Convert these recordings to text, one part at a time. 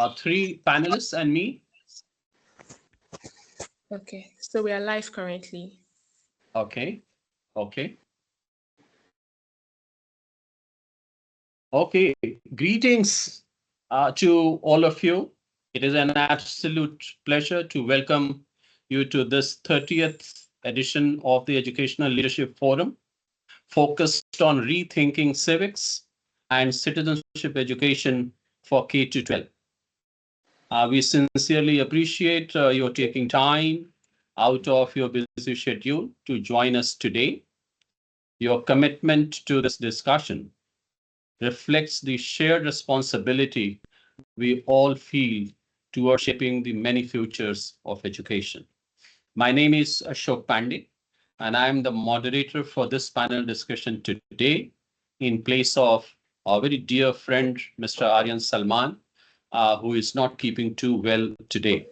three panelists and me. Okay, so we are live currently. Okay, okay. Okay, greetings to all of you. It is an absolute pleasure to welcome you to this 30th edition of the Educational Leadership Forum, focused on rethinking civics and citizenship education for K to 12. We sincerely appreciate your taking time out of your busy schedule to join us today. Your commitment to this discussion reflects the shared responsibility we all feel towards shaping the many futures of education. My name is Ashok Pandey, and I am the moderator for this panel discussion today in place of our very dear friend, Mr. Aryan Salman, who is not keeping too well today.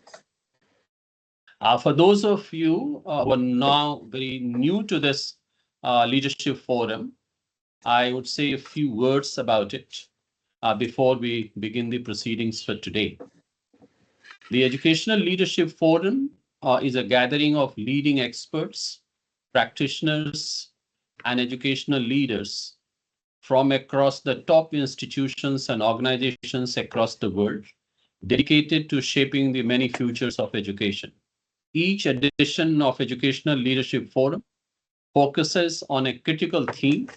For those of you who are now very new to this leadership forum, I would say a few words about it before we begin the proceedings for today. The Educational Leadership Forum is a gathering of leading experts, practitioners, and educational leaders from across the top institutions and organizations across the world, dedicated to shaping the many futures of education. Each edition of Educational Leadership Forum focuses on a critical theme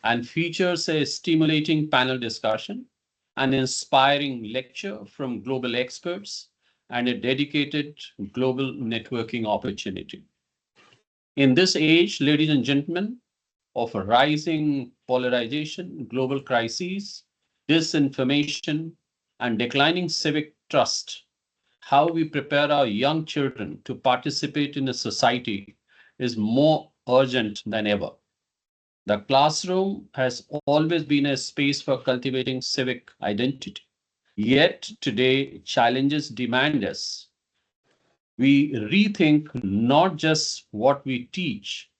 and features a stimulating panel discussion, an inspiring lecture from global experts, and a dedicated global networking opportunity. In this age, ladies and gentlemen, of rising polarization, global crises, disinformation, and declining civic trust, how we prepare our young children to participate in a society is more urgent than ever. The classroom has always been a space for cultivating civic identity. Yet today, challenges demand us. We rethink not just what we teach,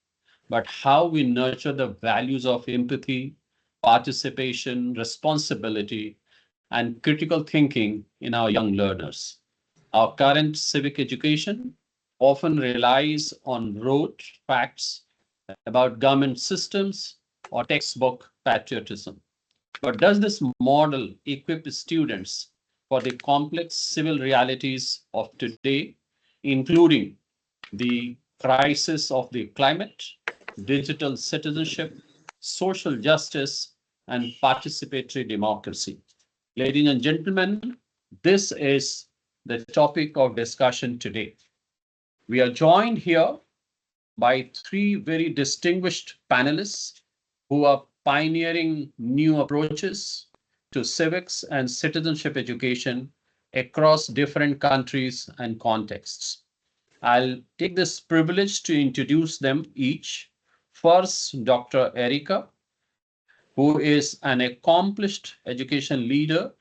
but how we nurture the values of empathy, participation, responsibility, and critical thinking in our young learners. Our current civic education often relies on rote facts about government systems or textbook patriotism. But does this model equip students for the complex civil realities of today, including the crisis of the climate, digital citizenship, social justice, and participatory democracy? Ladies and gentlemen, this is the topic of discussion today. We are joined here by three very distinguished panelists who are pioneering new approaches to civics and citizenship education across different countries and contexts. I'll take this privilege to introduce them each. First, Dr. Erica, who is an accomplished education leader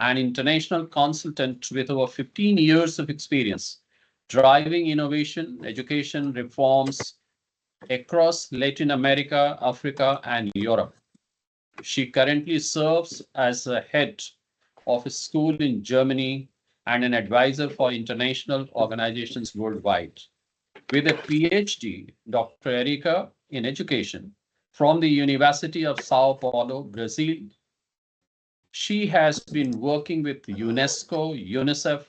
and international consultant with over 15 years of experience driving innovation, education reforms across Latin America, Africa, and Europe. She currently serves as the head of a school in Germany and an advisor for international organizations worldwide. With a PhD, Dr. Erica in education from the University of Sao Paulo, Brazil, she has been working with UNESCO, UNICEF,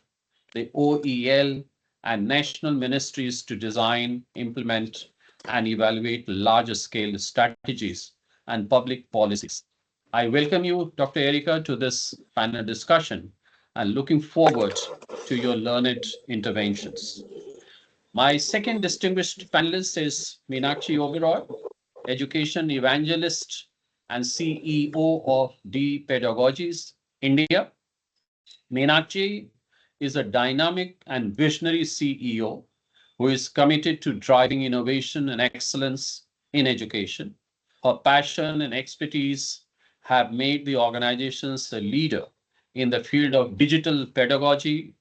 the OEL, and national ministries to design, implement, and evaluate larger scale strategies and public policies. I welcome you, Dr. Erica, to this panel discussion and looking forward to your learned interventions. My second distinguished panelist is Meenakshi Oberoi, education evangelist and CEO of D Pedagogies India. Meenakshi is a dynamic and visionary CEO who is committed to driving innovation and excellence in education. Her passion and expertise have made the organizations a leader in the field of digital pedagogy.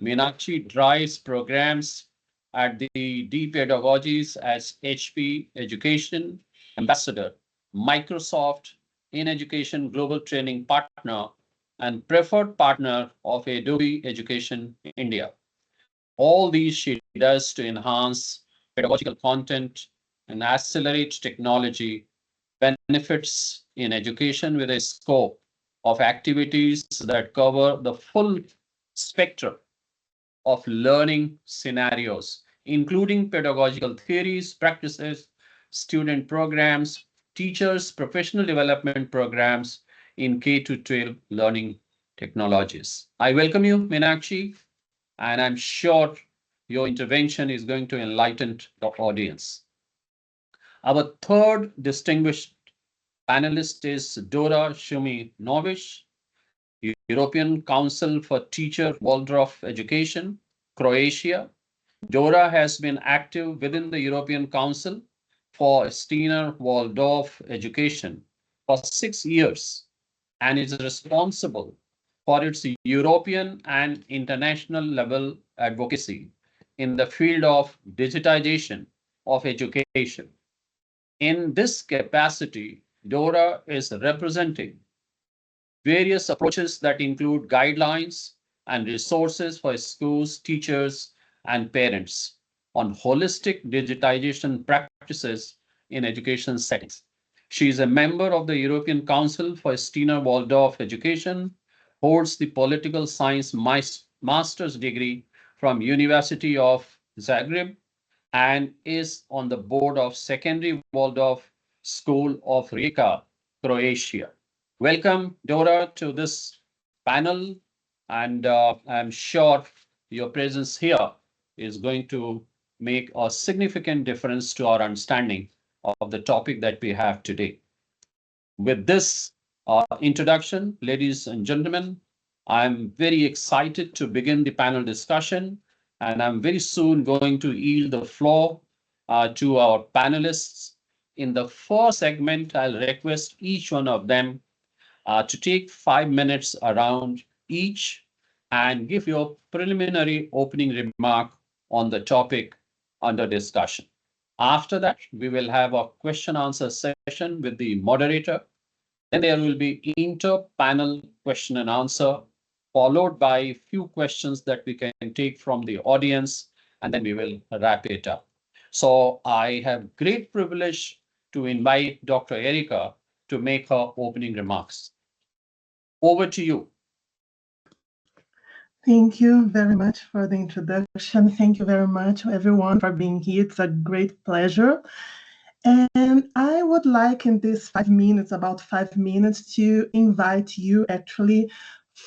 Meenakshi drives programs at the D Pedagogies as HP Education Ambassador, Microsoft in Education Global Training Partner, and preferred partner of Adobe Education India. All these she does to enhance pedagogical content and accelerate technology benefits in education with a scope of activities that cover the full spectrum of learning scenarios, including pedagogical theories, practices, student programs, teachers, professional development programs in K to 12 learning technologies. I welcome you, Meenakshi, and I'm sure your intervention is going to enlighten the audience. Our third distinguished panelist is Dora Shuminovic, European Council for Teacher Waldorf Education, Croatia. Dora has been active within the European Council for Steiner Waldorf Education for 6 years and is responsible for its European and international level advocacy in the field of digitization of education. In this capacity, Dora is representing various approaches that include guidelines and resources for schools, teachers, and parents on holistic digitization practices in education settings. She is a member of the European Council for Steiner Waldorf Education, holds the political science master's degree from University of Zagreb, and is on the board of Secondary Waldorf School of Rijeka, Croatia. Welcome, Dora, to this panel, and I'm sure your presence here is going to make a significant difference to our understanding of the topic that we have today. With this introduction, ladies and gentlemen, I'm very excited to begin the panel discussion, and I'm very soon going to yield the floor to our panelists. In the first segment, I'll request each one of them to take 5 minutes around each and give your preliminary opening remark on the topic under discussion. After that, we will have a question answer session with the moderator. Then there will be inter-panel question and answer, followed by a few questions that we can take from the audience, and then we will wrap it up. So I have great privilege to invite Dr. Erica to make her opening remarks. Over to you. Thank you very much for the introduction. Thank you very much, everyone, for being here. It's a great pleasure. And I would like in these 5 minutes, about 5 minutes, to invite you actually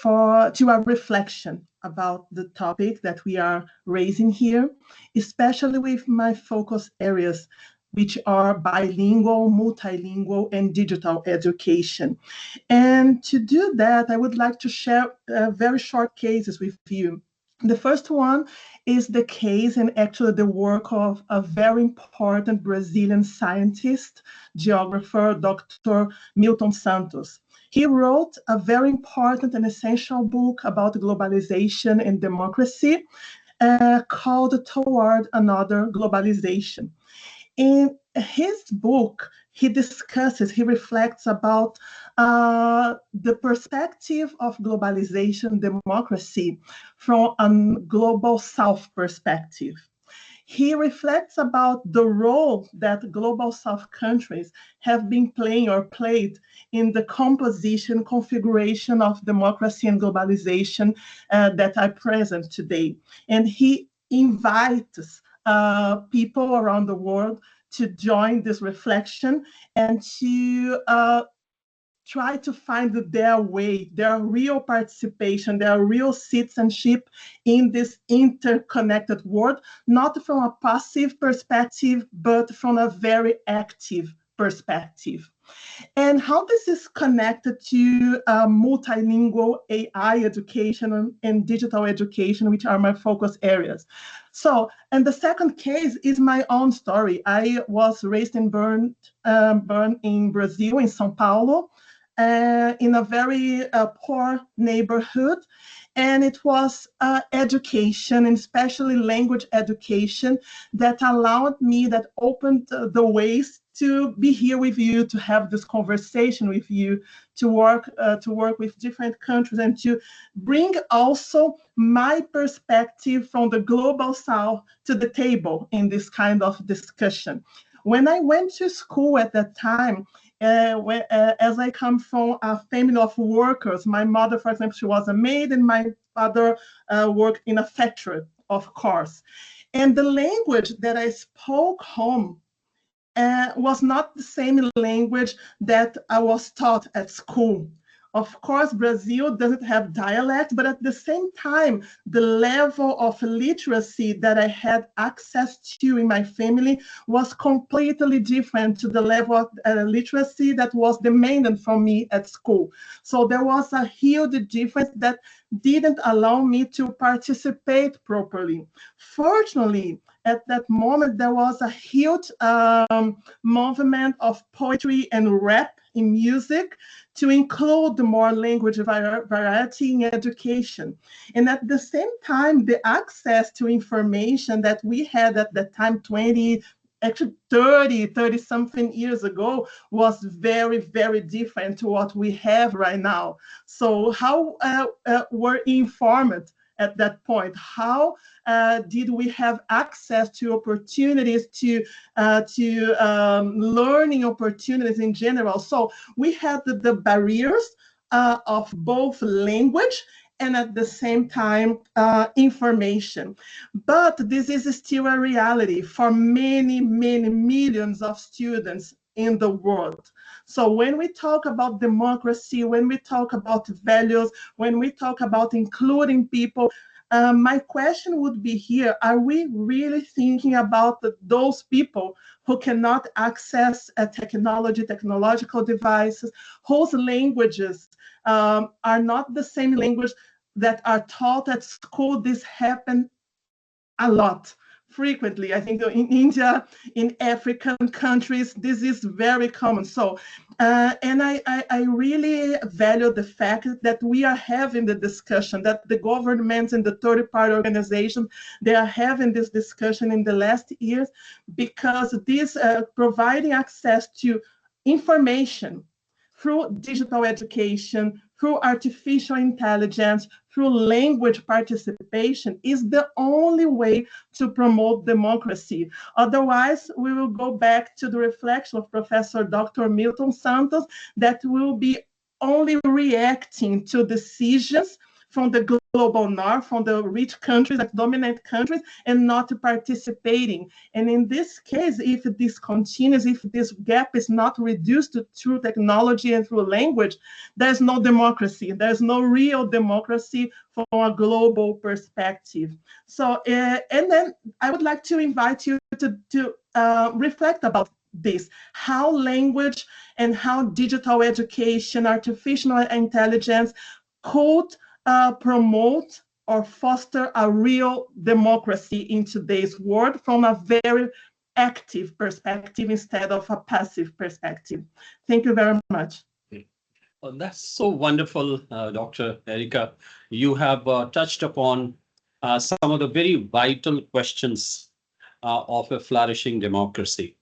to a reflection about the topic that we are raising here, especially with my focus areas, which are bilingual, multilingual, and digital education. And to do that, I would like to share very short cases with you. The first one is the case and actually the work of a very important Brazilian scientist, geographer, Dr. Milton Santos. He wrote a very important and essential book about globalization and democracy called Toward Another Globalization. In his book, he reflects about the perspective of globalization democracy from a global South perspective. He reflects about the role that global South countries have been playing or played in the composition, configuration of democracy and globalization that are present today. And he invites people around the world to join this reflection and to try to find their way, their real participation, their real citizenship in this interconnected world, not from a passive perspective, but from a very active perspective. And how this is connected to multilingual AI education and digital education, which are my focus areas. So, and the second case is my own story. I was raised and born in Brazil, in São Paulo. in a very poor neighborhood. And it was education, and especially language education, that allowed me, that opened the ways to be here with you, to have this conversation with you, to work with different countries, and to bring also my perspective from the global south to the table in this kind of discussion. When I went to school at that time, as I come from a family of workers, my mother, for example, she was a maid, and my father worked in a factory, of course. And the language that I spoke home was not the same language that I was taught at school. Of course, Brazil doesn't have dialect, but at the same time, the level of literacy that I had access to in my family was completely different to the level of literacy that was demanded from me at school. So there was a huge difference that didn't allow me to participate properly. Fortunately, at that moment, there was a huge movement of poetry and rap in music to include more language variety in education. And at the same time, the access to information that we had at that time, 20, actually 30 something years ago, was very, very different to what we have right now. So how were informed at that point? How did we have access to opportunities, to learning opportunities in general? So we had the barriers of both language and at the same time information. But this is still a reality for many, many millions of students in the world. So when we talk about democracy, when we talk about values, when we talk about including people, my question would be here, are we really thinking about those people who cannot access technological devices, whose languages are not the same language that are taught at school? This happens a lot, frequently. I think in India, in African countries, this is very common. So, and I really value the fact that we are having the discussion, that the governments and the third-party organizations, they are having this discussion in the last years, because this providing access to information through digital education, through artificial intelligence, through language participation is the only way to promote democracy. Otherwise, we will go back to the reflection of Professor Dr. Milton Santos, that will be only reacting to decisions from the global north, from the rich countries, like dominant countries, and not participating. And in this case, if this continues, if this gap is not reduced through technology and through language, there's no democracy. There's no real democracy from a global perspective. So, and then I would like to invite you to reflect about this, how language and how digital education, artificial intelligence could promote or foster a real democracy in today's world from a very active perspective instead of a passive perspective. Thank you very much. Well, that's so wonderful, Dr. Erica. You have touched upon some of the very vital questions of a flourishing democracy.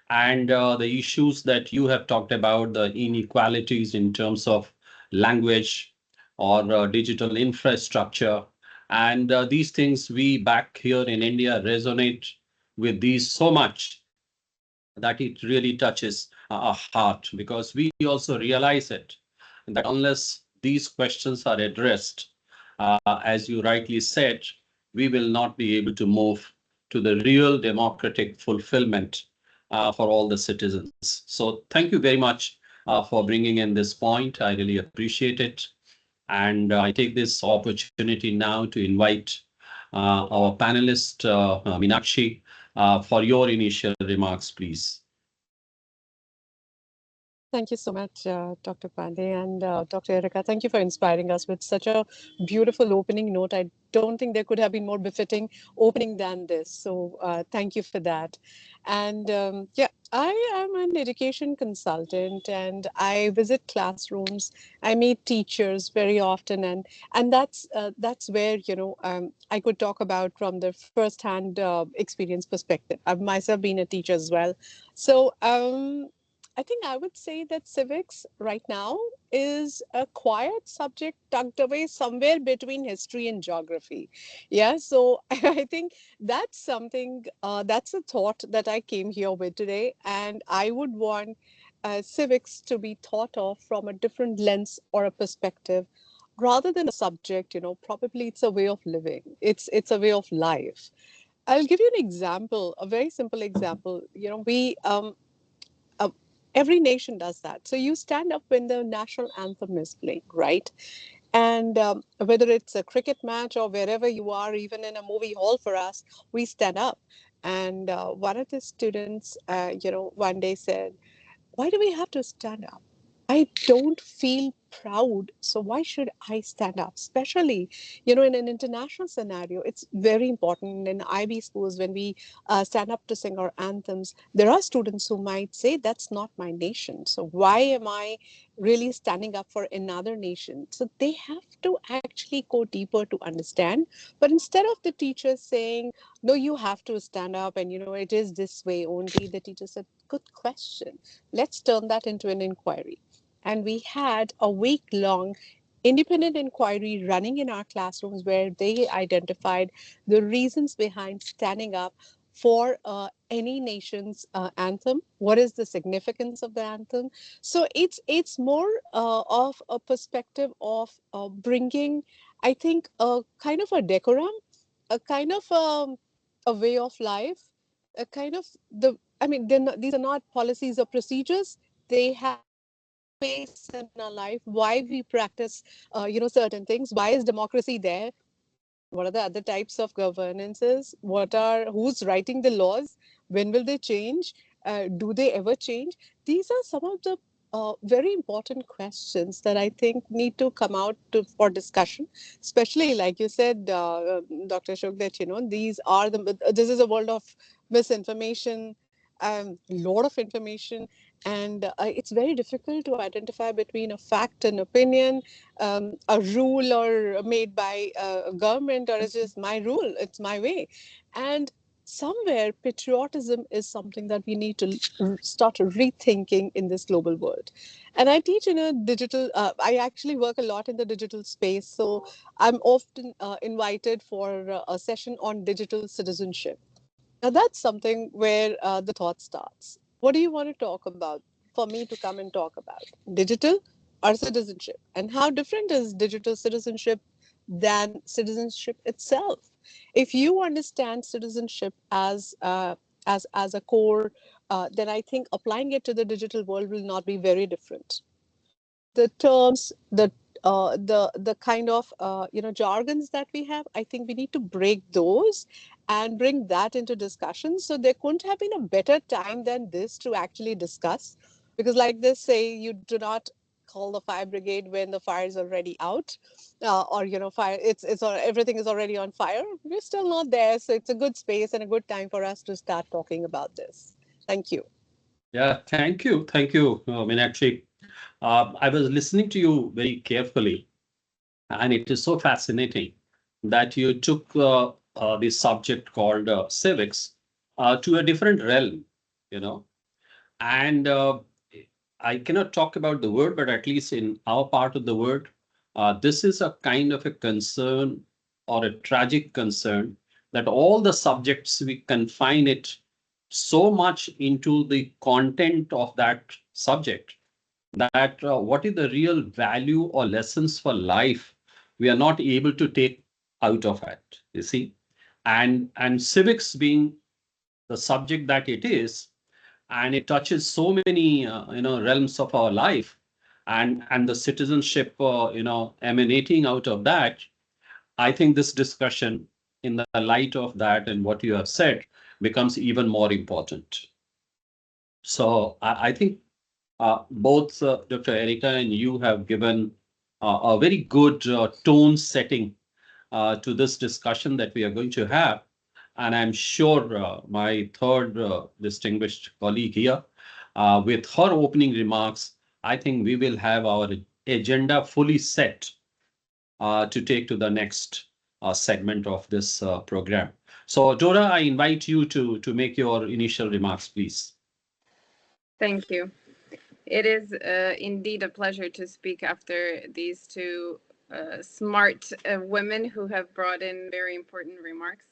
And the issues that you have talked about, the inequalities in terms of language or digital infrastructure. And these things we back here in India resonate with these so much that it really touches our heart, because we also realize it, that unless these questions are addressed, as you rightly said, we will not be able to move to the real democratic fulfillment for all the citizens. So thank you very much for bringing in this point. I really appreciate it. And I take this opportunity now to invite our panelist, Meenakshi, for your initial remarks, please. Thank you so much, Dr. Pandey and Dr. Erica. Thank you for inspiring us with such a beautiful opening note. I don't think there could have been more befitting opening than this. So thank you for that. And yeah, I am an education consultant and I visit classrooms. I meet teachers very often, and that's where I could talk about from the first-hand experience perspective. I've myself been a teacher as well, so. I think I would say that civics right now is a quiet subject tucked away somewhere between history and geography. Yeah, so I think that's something, that's a thought that I came here with today. And I would want civics to be thought of from a different lens or a perspective rather than a subject. Probably it's a way of living, it's a way of life. I'll give you an example, a very simple example. Uh, every nation does that. So you stand up when the national anthem is playing, right? And whether it's a cricket match or wherever you are, even in a movie hall for us, we stand up. And one of the students, one day said, "Why do we have to stand up? I don't feel proud. So why should I stand up?" Especially, in an international scenario, it's very important in IB schools when we stand up to sing our anthems. There are students who might say, "That's not my nation. So why am I really standing up for another nation?" So they have to actually go deeper to understand. But instead of the teachers saying, "No, you have to stand up and it is this way only," the teacher said, "Good question. Let's turn that into an inquiry." And we had a week long independent inquiry running in our classrooms where they identified the reasons behind standing up for any nation's anthem. What is the significance of the anthem? So it's more of a perspective of bringing, I think, a kind of a decorum, a kind of a way of life, a kind of these are not policies or procedures. They have space in our life, why we practice certain things, why is democracy there, what are the other types of governances, who's writing the laws, when will they change, do they ever change? These are some of the very important questions that I think need to come out for discussion, especially like you said, Dr. Shuk, that this is a world of misinformation, lot of information, and it's very difficult to identify between a fact and opinion, a rule or made by a government, or it's just my rule, it's my way. And somewhere patriotism is something that we need to start rethinking in this global world. And I teach in a digital, I actually work a lot in the digital space, so I'm often invited for a session on digital citizenship. Now that's something where the thought starts. What do you want to talk about, for me to come and talk about? Digital or citizenship? And how different is digital citizenship than citizenship itself? If you understand citizenship as a core, then I think applying it to the digital world will not be very different. The terms, the kind of jargons that we have, I think we need to break those and bring that into discussion. So there couldn't have been a better time than this to actually discuss, because like this say, you do not call the fire brigade when the fire is already out, or fire, everything is already on fire. We're still not there, so it's a good space and a good time for us to start talking about this. Thank you. Yeah, thank you, Meenakshi. I was listening to you very carefully, and it is so fascinating that you took this subject called civics to a different realm, you know. And I cannot talk about the word, but at least in our part of the world, this is a kind of a concern or a tragic concern that all the subjects we confine it so much into the content of that subject that what is the real value or lessons for life we are not able to take out of it, you see. And civics being the subject that it is, and it touches so many realms of our life, and the citizenship emanating out of that, I think this discussion in the light of that and what you have said becomes even more important. So I think Both Dr. Erica and you have given a very good tone setting to this discussion that we are going to have. And I'm sure my third distinguished colleague here, with her opening remarks, I think we will have our agenda fully set to take to the next segment of this program. So, Dora, I invite you to make your initial remarks, please. Thank you. It is indeed a pleasure to speak after these two smart women who have brought in very important remarks.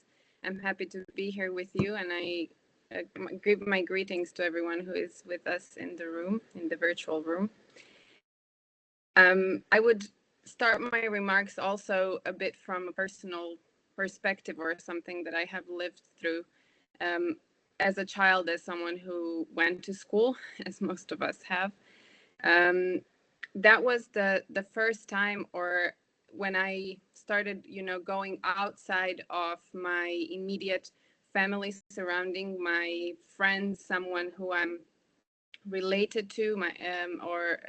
I'm happy to be here with you, and I give my greetings to everyone who is with us in the room, in the virtual room. I would start my remarks also a bit from a personal perspective or something that I have lived through. As a child, as someone who went to school, as most of us have, that was the first time, or when I started, going outside of my immediate family surrounding, my friends, someone who I'm related to, or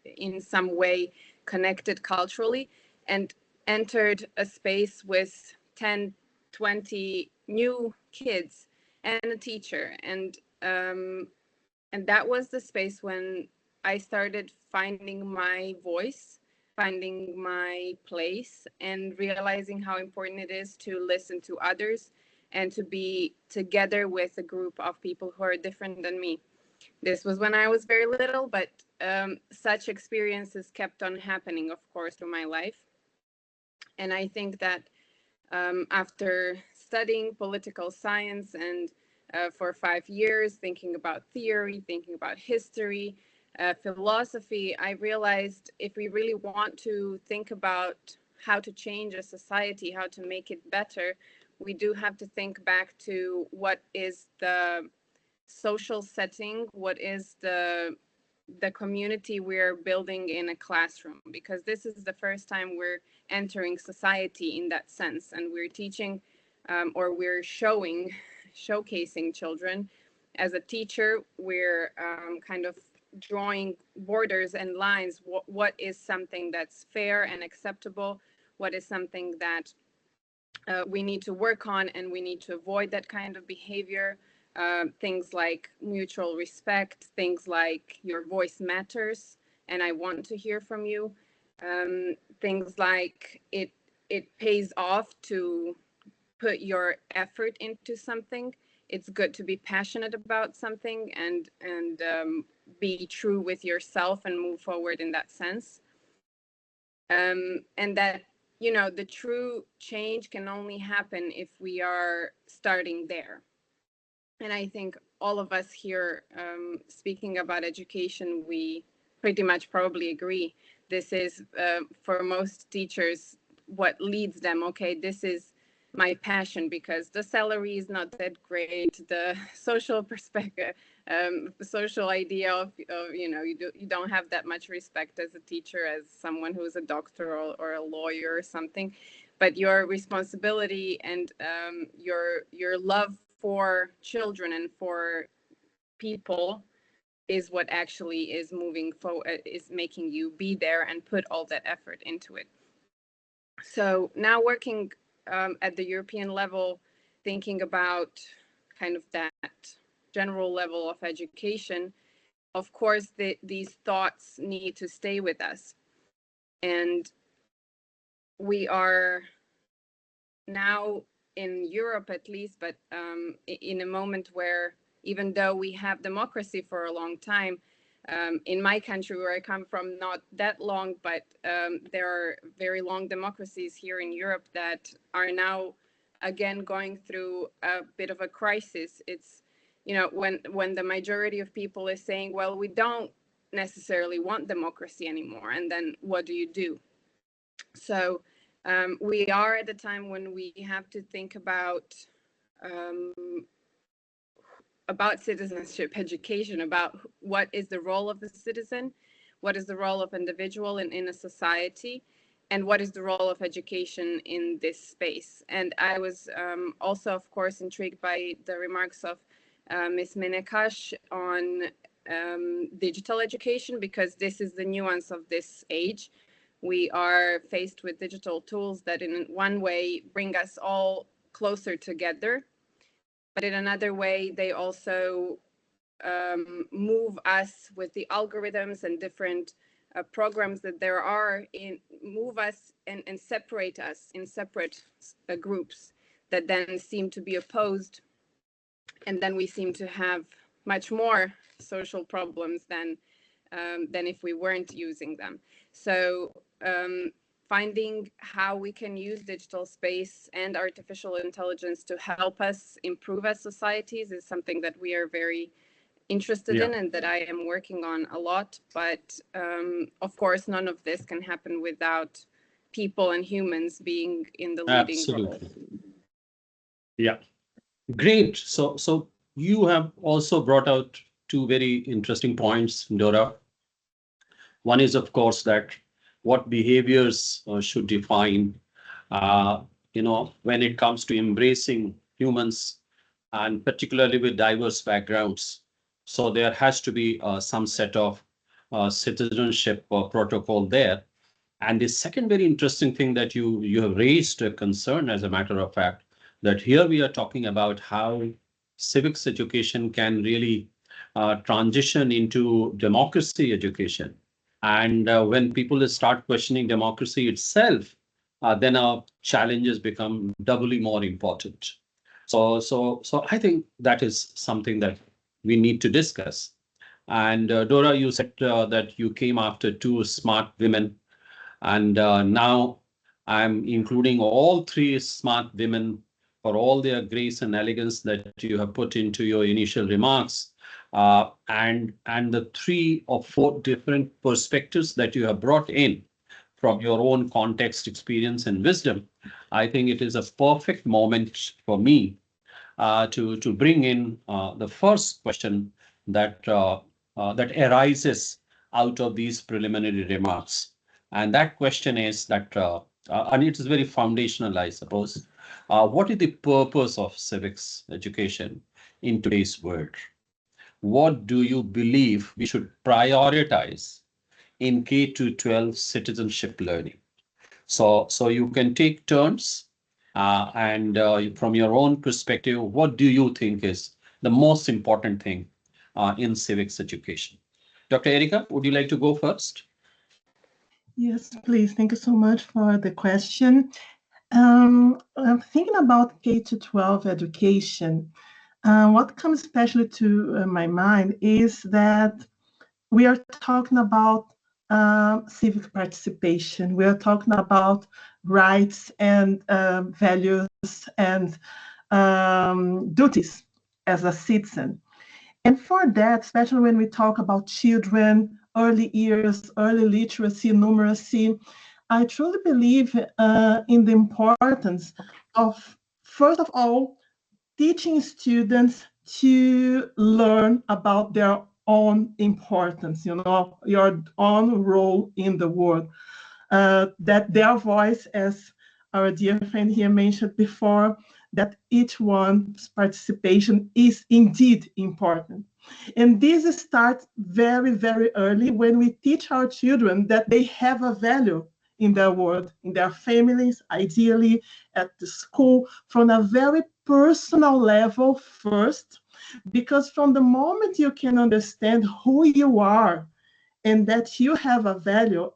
in some way connected culturally, and entered a space with 10, 20 new kids and a teacher, and that was the space when I started finding my voice, finding my place, and realizing how important it is to listen to others and to be together with a group of people who are different than me. This was when I was very little, but such experiences kept on happening, of course, through my life. And I think that after studying political science and for 5 years, thinking about theory, thinking about history, philosophy, I realized if we really want to think about how to change a society, how to make it better, we do have to think back to what is the social setting, what is the community we're building in a classroom, because this is the first time we're entering society in that sense, and we're teaching or we're showcasing children. As a teacher, we're kind of drawing borders and lines. What is something that's fair and acceptable? What is something that we need to work on, and we need to avoid that kind of behavior? Things like mutual respect, things like your voice matters and I want to hear from you. Things like it pays off to put your effort into something. It's good to be passionate about something and be true with yourself and move forward in that sense. And that, the true change can only happen if we are starting there. And I think all of us here speaking about education, we pretty much probably agree. This is, for most teachers, what leads them. Okay, this is my passion because the salary is not that great. The social perspective, social idea of you don't have that much respect as a teacher, as someone who's a doctor or a lawyer or something. But your responsibility and your love for children and for people is what actually is moving forward, is making you be there and put all that effort into it. So now working at the European level, thinking about kind of that general level of education, of course, these thoughts need to stay with us. And we are now in Europe at least, but in a moment where, even though we have democracy for a long time, in my country where I come from, not that long, but there are very long democracies here in Europe that are now again going through a bit of a crisis. It's, when the majority of people is saying, well, we don't necessarily want democracy anymore, and then what do you do? So we are at a time when we have to think about citizenship education, about what is the role of the citizen, what is the role of individual in a society, and what is the role of education in this space. And I was also, of course, intrigued by the remarks of Ms. Menekash on digital education, because this is the nuance of this age. We are faced with digital tools that in one way bring us all closer together, but in another way, they also move us with the algorithms and different programs that there are move us and separate us in separate groups that then seem to be opposed, and then we seem to have much more social problems than if we weren't using them. So finding how we can use digital space and artificial intelligence to help us improve as societies is something that we are very interested in and that I am working on a lot. But of course, none of this can happen without people and humans being in the leading role. Absolutely. Yeah. Great. So you have also brought out two very interesting points, Dora. One is, of course, that what behaviors should define, when it comes to embracing humans, and particularly with diverse backgrounds. So there has to be some set of citizenship protocol there. And the second very interesting thing that you have raised a concern, as a matter of fact, that here we are talking about how civics education can really transition into democracy education. And when people start questioning democracy itself, then our challenges become doubly more important. So I think that is something that we need to discuss. And Dora, you said that you came after two smart women, and now I'm including all three smart women for all their grace and elegance that you have put into your initial remarks, and the three or four different perspectives that you have brought in from your own context, experience, and wisdom. I think it is a perfect moment for me to bring in the first question that arises out of these preliminary remarks. And that question is that, and it is very foundational, I suppose. What is the purpose of civics education in today's world? What do you believe we should prioritize in K to 12 citizenship learning? So you can take turns, and from your own perspective, what do you think is the most important thing in civics education? Dr. Erika, would you like to go first? Yes, please. Thank you so much for the question. I'm thinking about K to 12 education. What comes especially to my mind is that we are talking about civic participation. We are talking about rights and values and duties as a citizen. And for that, especially when we talk about children, early years, early literacy, numeracy, I truly believe in the importance of, first of all, teaching students to learn about their own importance, your own role in the world, that their voice, as our dear friend here mentioned before, that each one's participation is indeed important. And this starts very, very early when we teach our children that they have a value in their world, in their families, ideally at the school, from a very personal level first, because from the moment you can understand who you are and that you have a value,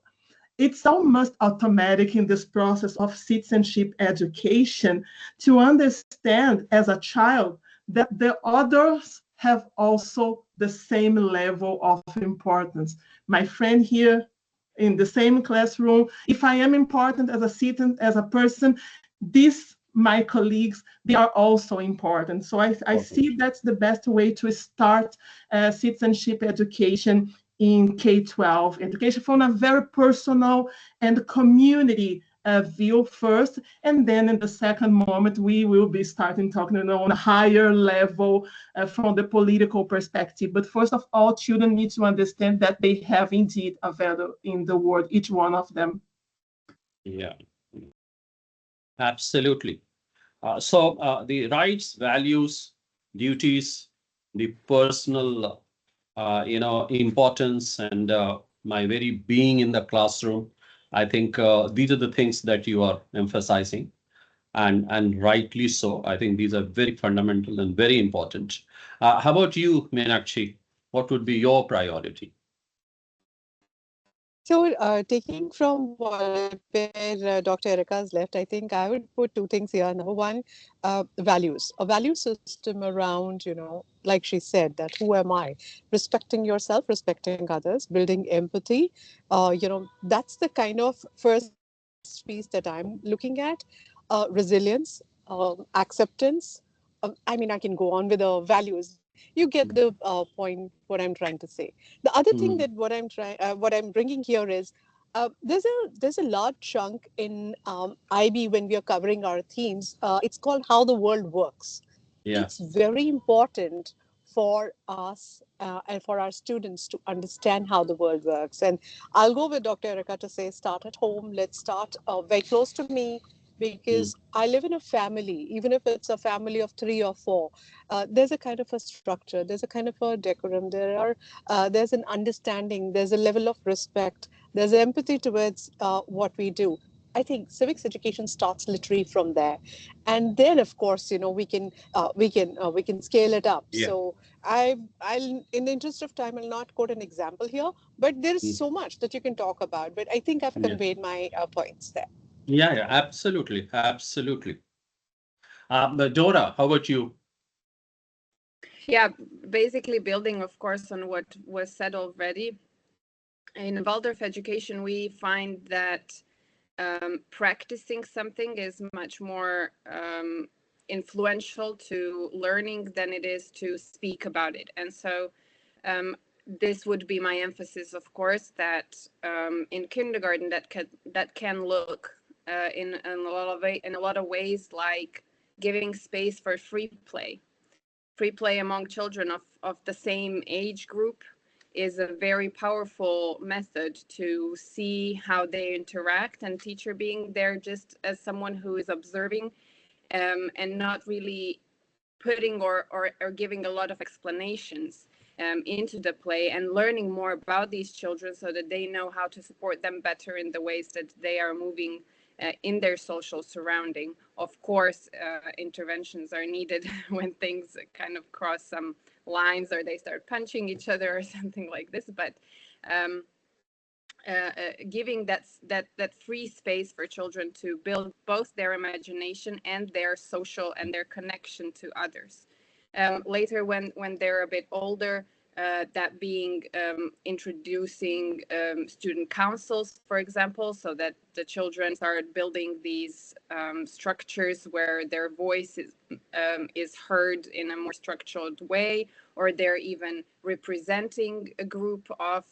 it's almost automatic in this process of citizenship education to understand as a child that the others have also the same level of importance. My friend here in the same classroom, if I am important as a citizen, as a person, these my colleagues, they are also important. So I see that's the best way to start citizenship education in K-12 education, from a very personal and community view first, and then in the second moment we will be starting talking on a higher level from the political perspective. But first of all, children need to understand that they have indeed a value in the world, each one of them. Yeah, absolutely. So the rights, values, duties, the personal importance and my very being in the classroom. I think these are the things that you are emphasizing, and rightly so. I think these are very fundamental and very important. How about you, Meenakshi? What would be your priority? So, taking from where Dr. Erica's left, I think I would put two things here. Number one, values, a value system around, like she said, that who am I? Respecting yourself, respecting others, building empathy. That's the kind of first piece that I'm looking at. Resilience, acceptance. I mean, I can go on with the values, but you get the point. What I'm trying to say. The other thing Mm, that what I'm bringing here is there's a large chunk in IB when we are covering our themes. It's called how the world works. yeah. It's very important for us and for our students to understand how the world works. And I'll go with Dr. Erica to say, start at home. Let's start very close to me Mm, because I live in a family, even if it's a family of three or four. There's a kind of a structure, there's a kind of a decorum, there's an understanding, there's a level of respect, there's empathy towards what we do. I think civics education starts literally from there, and then of course we can scale it up. yeah. So I'll, in the interest of time, I'll not quote an example here, but there is Mm, so much that you can talk about. But I think I've yeah. conveyed my points there. Yeah. Yeah. Absolutely. Absolutely. But Dora, how about you? Yeah, basically building, of course, on what was said already. In Waldorf education, we find that practicing something is much more influential to learning than it is to speak about it. And so this would be my emphasis, of course, that in kindergarten that can look in a lot of ways like giving space for free play among children of the same age group is a very powerful method to see how they interact, and teacher being there just as someone who is observing and not really putting or giving a lot of explanations into the play, and learning more about these children so that they know how to support them better in the ways that they are moving in their social surrounding. Of course, interventions are needed when things kind of cross some lines or they start punching each other or something like this. But um, giving that free space for children to build both their imagination and their social and their connection to others. Later, when they're a bit older, that being introducing student councils, for example, so that the children start building these structures where their voice is heard in a more structured way, or they're even representing a group of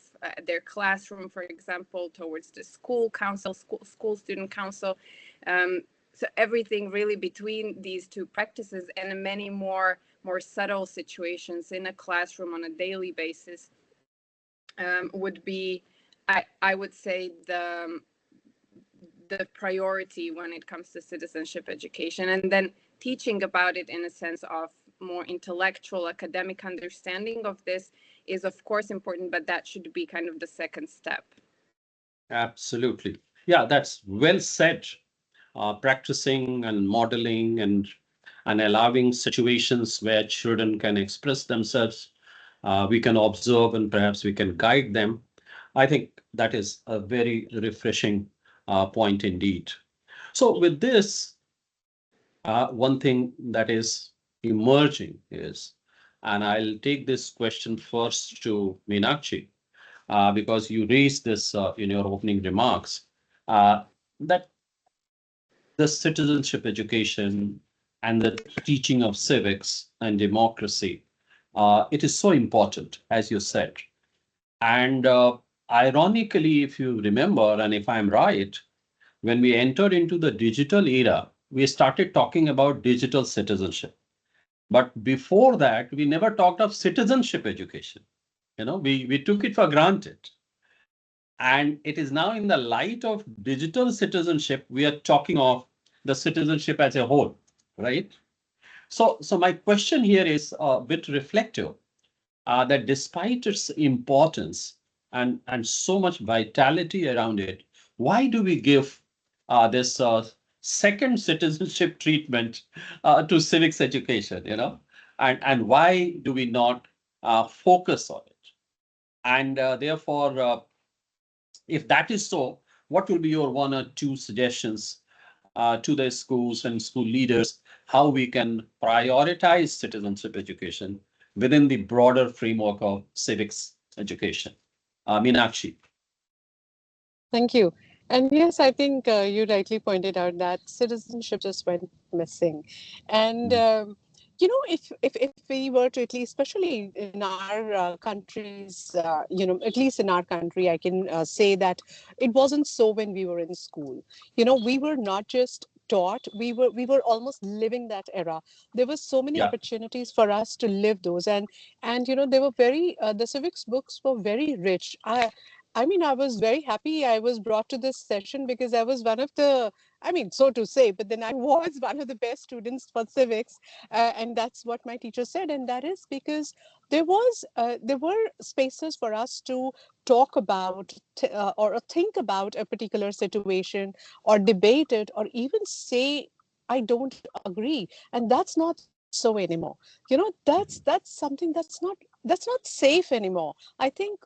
their classroom, for example, towards the school council, school student council. So everything really between these two practices and many more subtle situations in a classroom on a daily basis would be, I would say, the priority when it comes to citizenship education, and then teaching about it in a sense of more intellectual academic understanding of this is of course important, but that should be kind of the second step. Absolutely. Yeah, that's well said. Practicing and modeling and allowing situations where children can express themselves. We can observe and perhaps we can guide them. I think that is a very refreshing point indeed. So with this, one thing that is emerging is, and I'll take this question first to Meenakshi, because you raised this in your opening remarks, that the citizenship education and the teaching of civics and democracy, it is so important, as you said. And ironically, if you remember, and if I'm right, when we entered into the digital era, we started talking about digital citizenship. But before that, we never talked of citizenship education. We took it for granted. And it is now in the light of digital citizenship, we are talking of the citizenship as a whole, right? So my question here is a bit reflective. that despite its importance and so much vitality around it, why do we give this second citizenship treatment to civics education, and why do we not focus on it? And therefore, if that is so, what will be your one or two suggestions to the schools and school leaders how we can prioritize citizenship education within the broader framework of civics education? Meenakshi. Thank you. And yes, I think you rightly pointed out that citizenship just went missing. And, if we were to, at least, especially in our countries, at least in our country, I can say that it wasn't so when we were in school. We were not just taught, we were almost living that era. There were so many Yeah. opportunities for us to live those. And they were the civics books were very rich. I mean, I was very happy I was brought to this session because I was one of the, I mean, so to say, but then I was one of the best students for civics. And that's what my teacher said. And that is because there were spaces for us to talk about or think about a particular situation or debate it or even say, I don't agree. And that's not so anymore. That's something that's not safe anymore. I think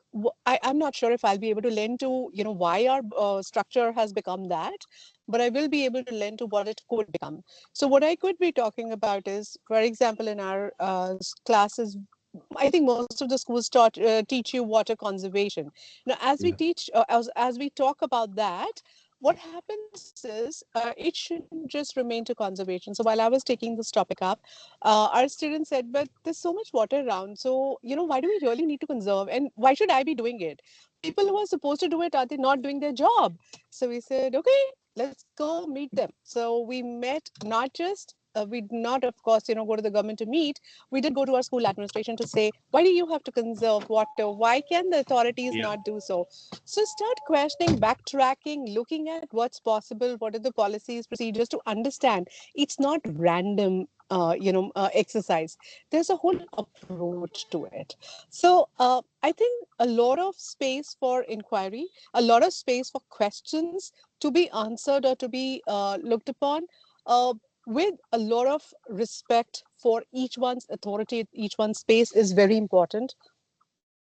I'm not sure if I'll be able to lend to why our structure has become that, but I will be able to lend to what it could become. So what I could be talking about is, for example, in our classes, I think most of the schools teach you water conservation. Now, as we Yeah. teach, as we talk about that, what happens is it shouldn't just remain to conservation. So while I was taking this topic up, our students said, but there's so much water around. So, why do we really need to conserve? And why should I be doing it? People who are supposed to do it, are they not doing their job? So we said, okay, let's go meet them. So we met, not just we did not, of course, go to the government to meet. We did go to our school administration to say, why do you have to conserve water? Why can the authorities Yeah. not do so? So start questioning, backtracking, looking at what's possible, what are the policies, procedures, to understand it's not random exercise. There's a whole approach to it. So I think a lot of space for inquiry, a lot of space for questions to be answered or to be looked upon, uh, with a lot of respect for each one's authority, each one's space, is very important.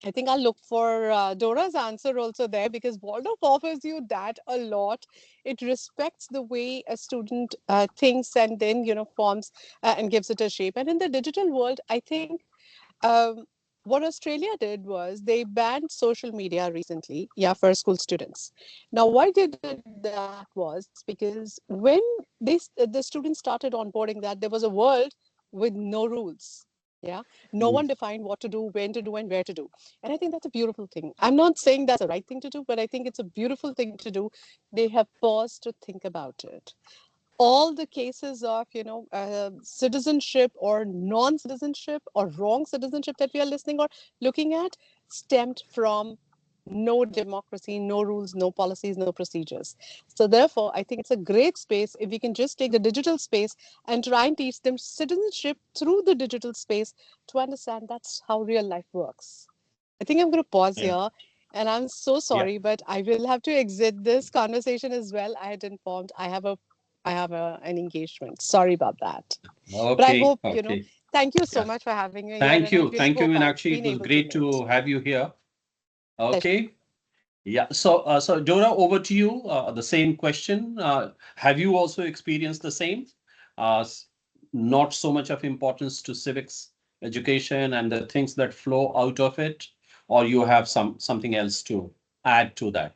I think I'll look for Dora's answer also there, because Waldorf offers you that a lot. It respects the way a student thinks and then, forms and gives it a shape. And in the digital world, I think um, what Australia did was they banned social media recently, yeah, for school students. Now, why they did that was because when the students started onboarding that, there was a world with no rules. Yeah, no one Mm. defined what to do, when to do, and where to do. And I think that's a beautiful thing. I'm not saying that's the right thing to do, but I think it's a beautiful thing to do. They have paused to think about it. All the cases of citizenship or non-citizenship or wrong citizenship that we are listening or looking at stemmed from no democracy, no rules, no policies, no procedures. So therefore, I think it's a great space if we can just take the digital space and try and teach them citizenship through the digital space to understand that's how real life works. I think I'm going to pause Yeah. here. And I'm so Yeah. sorry, but I will have to exit this conversation as well. I had informed an engagement. Sorry about that. But I Okay. hope, Okay. thank you so Yeah. much for having me here. Thank And I you. really Thank you, hope I've Meenakshi. It been was able to great relate. to have you here. Pleasure. Okay. Yeah. So Dora, over to you. The same question. Have you also experienced the same? S- Not so much of importance to civics education and the things that flow out of it, or you have something else to add to that?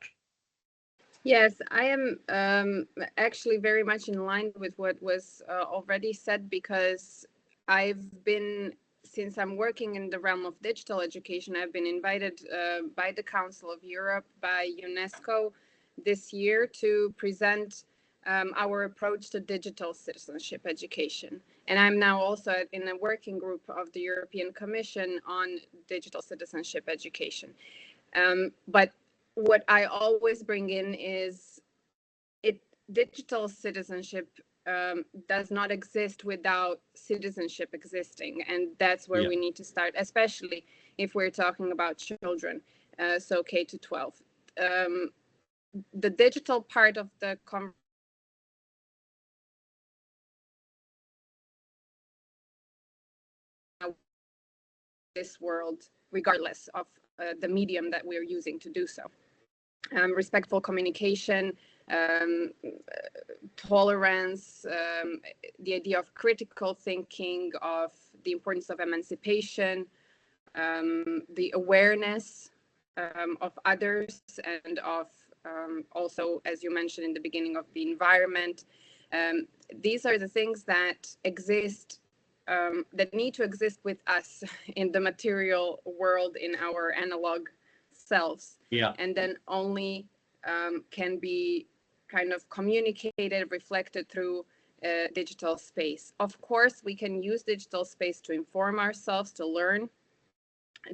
Yes, I am actually very much in line with what was already said, because I've been, since I'm working in the realm of digital education, I've been invited by the Council of Europe, by UNESCO this year to present our approach to digital citizenship education. And I'm now also in a working group of the European Commission on digital citizenship education. But what I always bring in is it digital citizenship does not exist without citizenship existing, and that's where Yeah. we need to start, especially if we're talking about children, so K to 12. The digital part of the this world, regardless of the medium that we're using to do so. Respectful communication, tolerance, the idea of critical thinking, of the importance of emancipation, the awareness of others, and of also, as you mentioned in the beginning, of the environment. These are the things that exist, that need to exist with us in the material world, in our analog selves, and then only can be kind of communicated, reflected through digital space. Of course, we can use digital space to inform ourselves, to learn,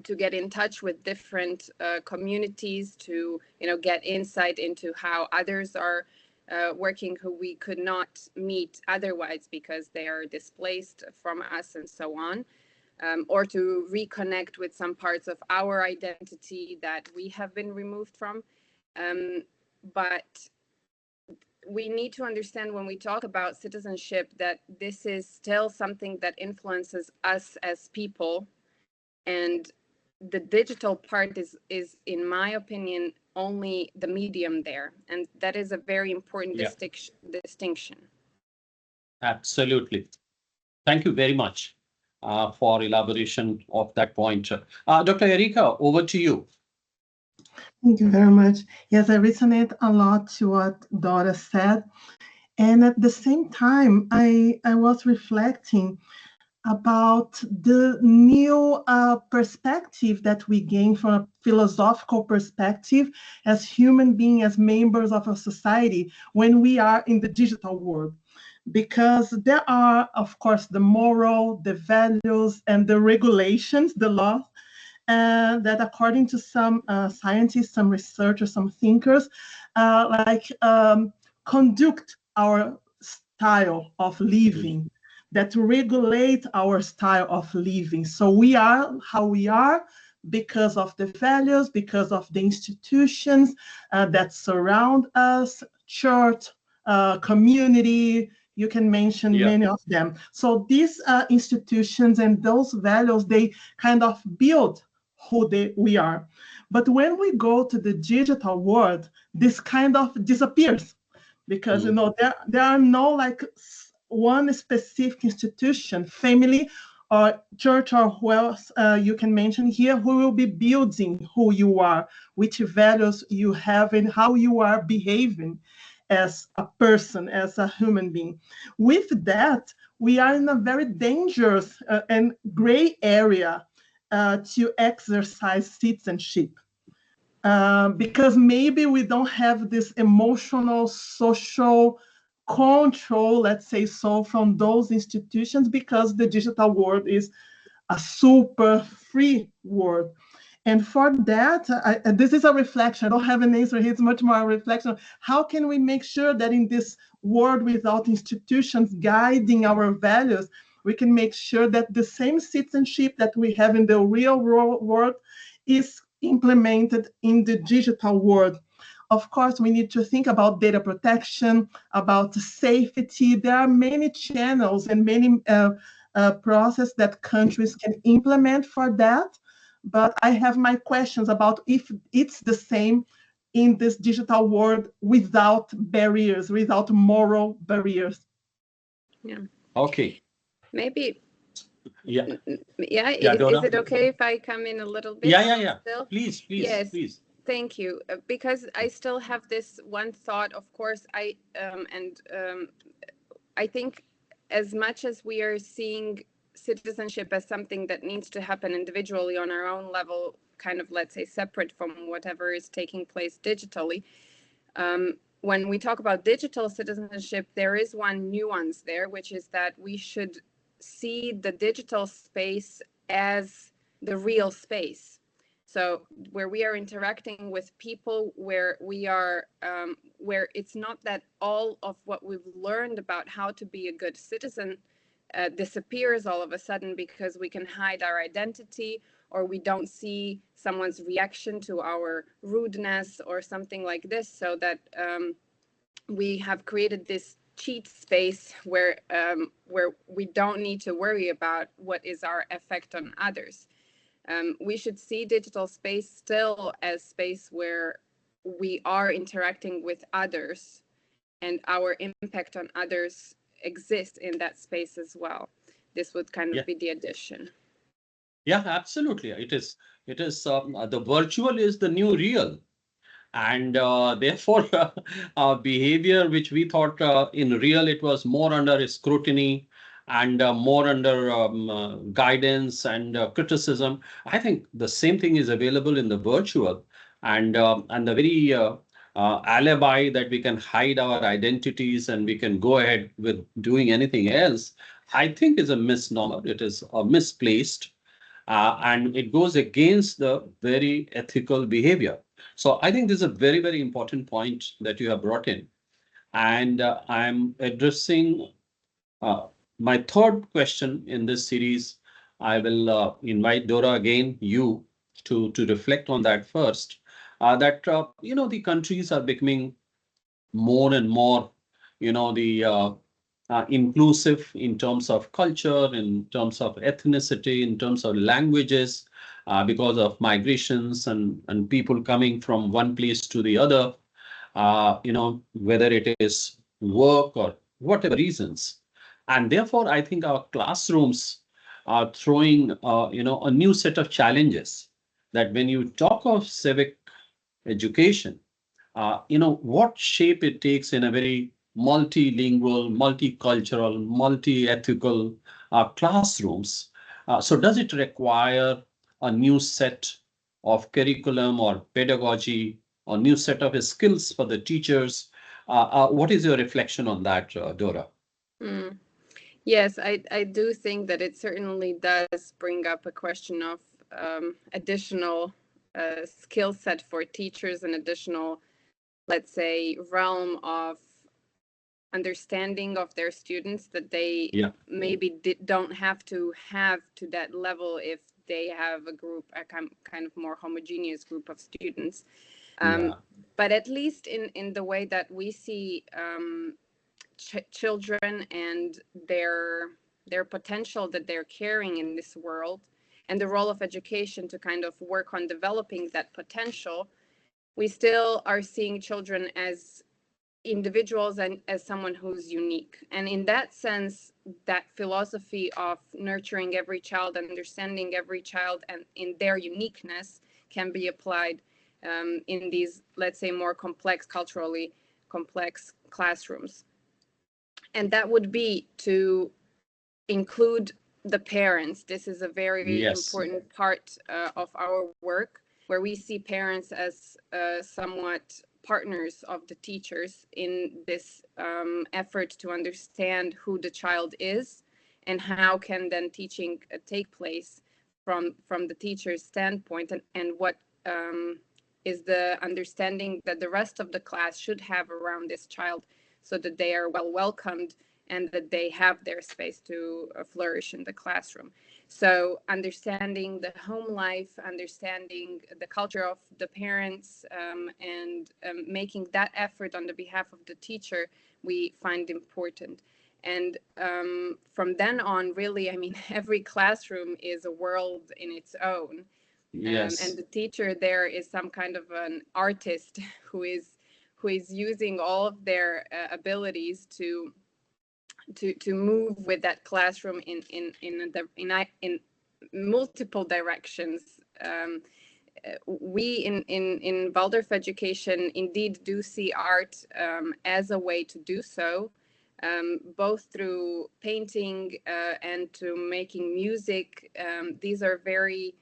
to get in touch with different communities, to get insight into how others are working, who we could not meet otherwise because they are displaced from us, and so on. Or to reconnect with some parts of our identity that we have been removed from. But we need to understand, when we talk about citizenship, that this is still something that influences us as people. And the digital part is, in my opinion, only the medium there. And that is a very important distinction. Absolutely. Thank you very much for elaboration of that point. Dr. Erika, over to you. Thank you very much. Yes, I resonate a lot to what Dora said. And at the same time, I was reflecting about the new perspective that we gain from a philosophical perspective as human beings, as members of a society, when we are in the digital world. Because there are, of course, the moral, the values, and the regulations, the laws, that according to some scientists, some researchers, some thinkers, conduct our style of living, that regulate our style of living. So we are how we are because of the values, because of the institutions that surround us, church, community, you can mention many of them. So these institutions and those values, they kind of build who we are. But when we go to the digital world, this kind of disappears, because there are no like one specific institution, family or church or who else you can mention here, who will be building who you are, which values you have, and how you are behaving as a person, as a human being. With that, we are in a very dangerous and gray area to exercise citizenship. Because maybe we don't have this emotional, social control, let's say so, from those institutions, because the digital world is a super free world. And for that, this is a reflection. I don't have an answer here. It's much more a reflection. How can we make sure that in this world without institutions guiding our values, we can make sure that the same citizenship that we have in the real world is implemented in the digital world? Of course, we need to think about data protection, about safety. There are many channels and many processes that countries can implement for that. But I have my questions about if it's the same in this digital world without barriers, without moral barriers. Yeah. Okay. Maybe. Yeah. Is it okay if I come in a little bit? Yeah. Still? Please. Please. Thank you. Because I still have this one thought. Of course, I think as much as we are seeing citizenship as something that needs to happen individually on our own level, kind of, let's say, separate from whatever is taking place digitally, when we talk about digital citizenship, there is one nuance there, which is that we should see the digital space as the real space. So where we are interacting with people, where we are, where it's not that all of what we've learned about how to be a good citizen disappears all of a sudden because we can hide our identity, or we don't see someone's reaction to our rudeness or something like this, so that we have created this cheat space where we don't need to worry about what is our effect on others. We should see digital space still as space where we are interacting with others, and our impact on others exists in that space as well. This would kind of be the addition. Yeah, absolutely. It is. It is. The virtual is the new real, and therefore, behavior which we thought in real it was more under scrutiny and more under guidance and criticism. I think the same thing is available in the virtual, and the very alibi that we can hide our identities and we can go ahead with doing anything else, I think is a misnomer. It is misplaced, and it goes against the very ethical behavior. So I think this is a very, very important point that you have brought in. And I'm addressing my third question in this series. I will invite Dora again, you, to reflect on that first. The countries are becoming more and more, the inclusive in terms of culture, in terms of ethnicity, in terms of languages, because of migrations and people coming from one place to the other, whether it is work or whatever reasons. And therefore, I think our classrooms are throwing, a new set of challenges that when you talk of civic education, what shape it takes in a very multilingual, multicultural, multi-ethical classrooms. So does it require a new set of curriculum or pedagogy or new set of skills for the teachers? What is your reflection on that, Dora? Yes, I do think that it certainly does bring up a question of additional skill set for teachers, an additional, let's say, realm of understanding of their students that they maybe don't have to that level if they have a kind of more homogeneous group of students. But at least in the way that we see children and their potential that they're carrying in this world, and the role of education to kind of work on developing that potential, we still are seeing children as individuals and as someone who's unique. And in that sense, that philosophy of nurturing every child, understanding every child and in their uniqueness can be applied in these, let's say, more complex, culturally complex classrooms. And that would be to include the parents. This is a very important part of our work, where we see parents as somewhat partners of the teachers in this effort to understand who the child is and how can then teaching take place from the teacher's standpoint, and what is the understanding that the rest of the class should have around this child, so that they are well welcomed and that they have their space to flourish in the classroom. So understanding the home life, understanding the culture of the parents, and making that effort on the behalf of the teacher, we find important. And from then on, really, I mean, every classroom is a world in its own. And the teacher there is some kind of an artist who is using all of their abilities to move with that classroom in multiple directions. We in Waldorf education indeed do see art as a way to do so, both through painting and to making music. These are very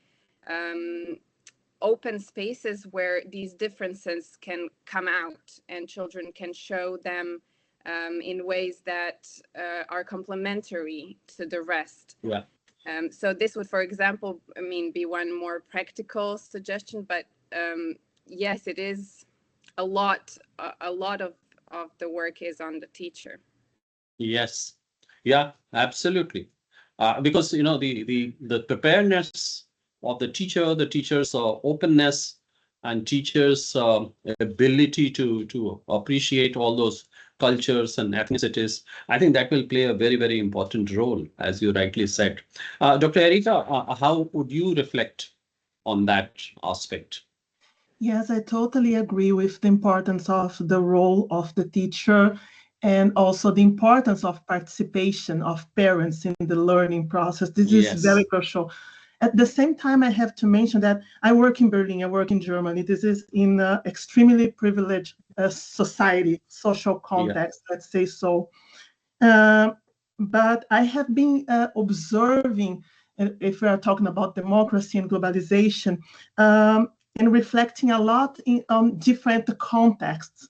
open spaces where these differences can come out and children can show them in ways that are complementary to the rest. So this would, for example, I mean, be one more practical suggestion, but yes, it is a lot of the work is on the teacher. Yes. Yeah, absolutely. Because the preparedness of the teacher's openness, and teachers' ability to appreciate all those cultures and ethnicities, I think that will play a very, very important role, as you rightly said. Dr. Erika, how would you reflect on that aspect? Yes, I totally agree with the importance of the role of the teacher and also the importance of participation of parents in the learning process. This is very Yes. crucial. At the same time, I have to mention that I work in Berlin, I work in Germany. This is in an extremely privileged society, social Yeah. context, let's say so. Uh, but I have been observing, if we are talking about democracy and globalization, and reflecting a lot on different contexts,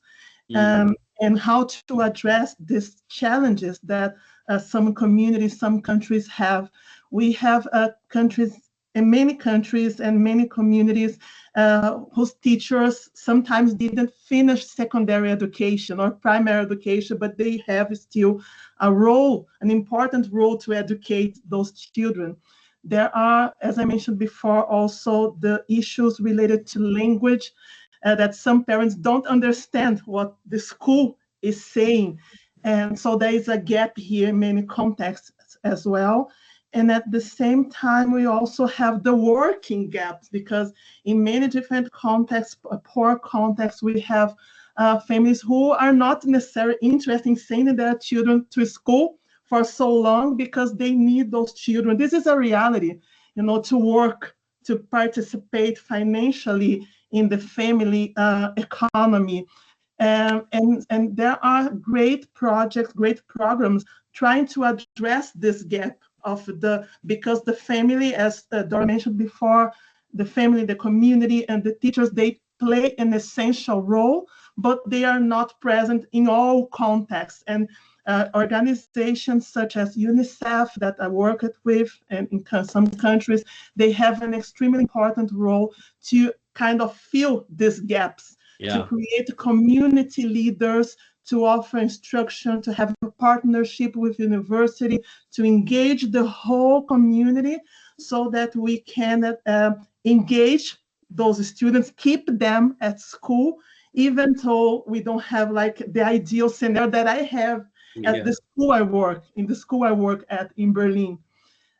Mm. and how to address these challenges that some communities, some countries have. We have countries, in many countries and many communities whose teachers sometimes didn't finish secondary education or primary education, but they have still a role, an important role to educate those children. There are, as I mentioned before, also the issues related to language, that some parents don't understand what the school is saying. And so there is a gap here in many contexts as well. And at the same time, we also have the working gaps, because in many different contexts, poor contexts, we have families who are not necessarily interested in sending their children to school for so long because they need those children. This is a reality, to work, to participate financially in the family economy. And there are great projects, great programs trying to address this gap because the family, as Dora mentioned before, the family, the community, and the teachers, they play an essential role, but they are not present in all contexts. And organizations such as UNICEF that I worked with, and in some countries, they have an extremely important role to kind of fill these gaps, to Yeah. create community leaders, to offer instruction, to have a partnership with university, to engage the whole community so that we can engage those students, keep them at school, even though we don't have like the ideal scenario that I have at Yeah. the school I work, in the school I work at in Berlin.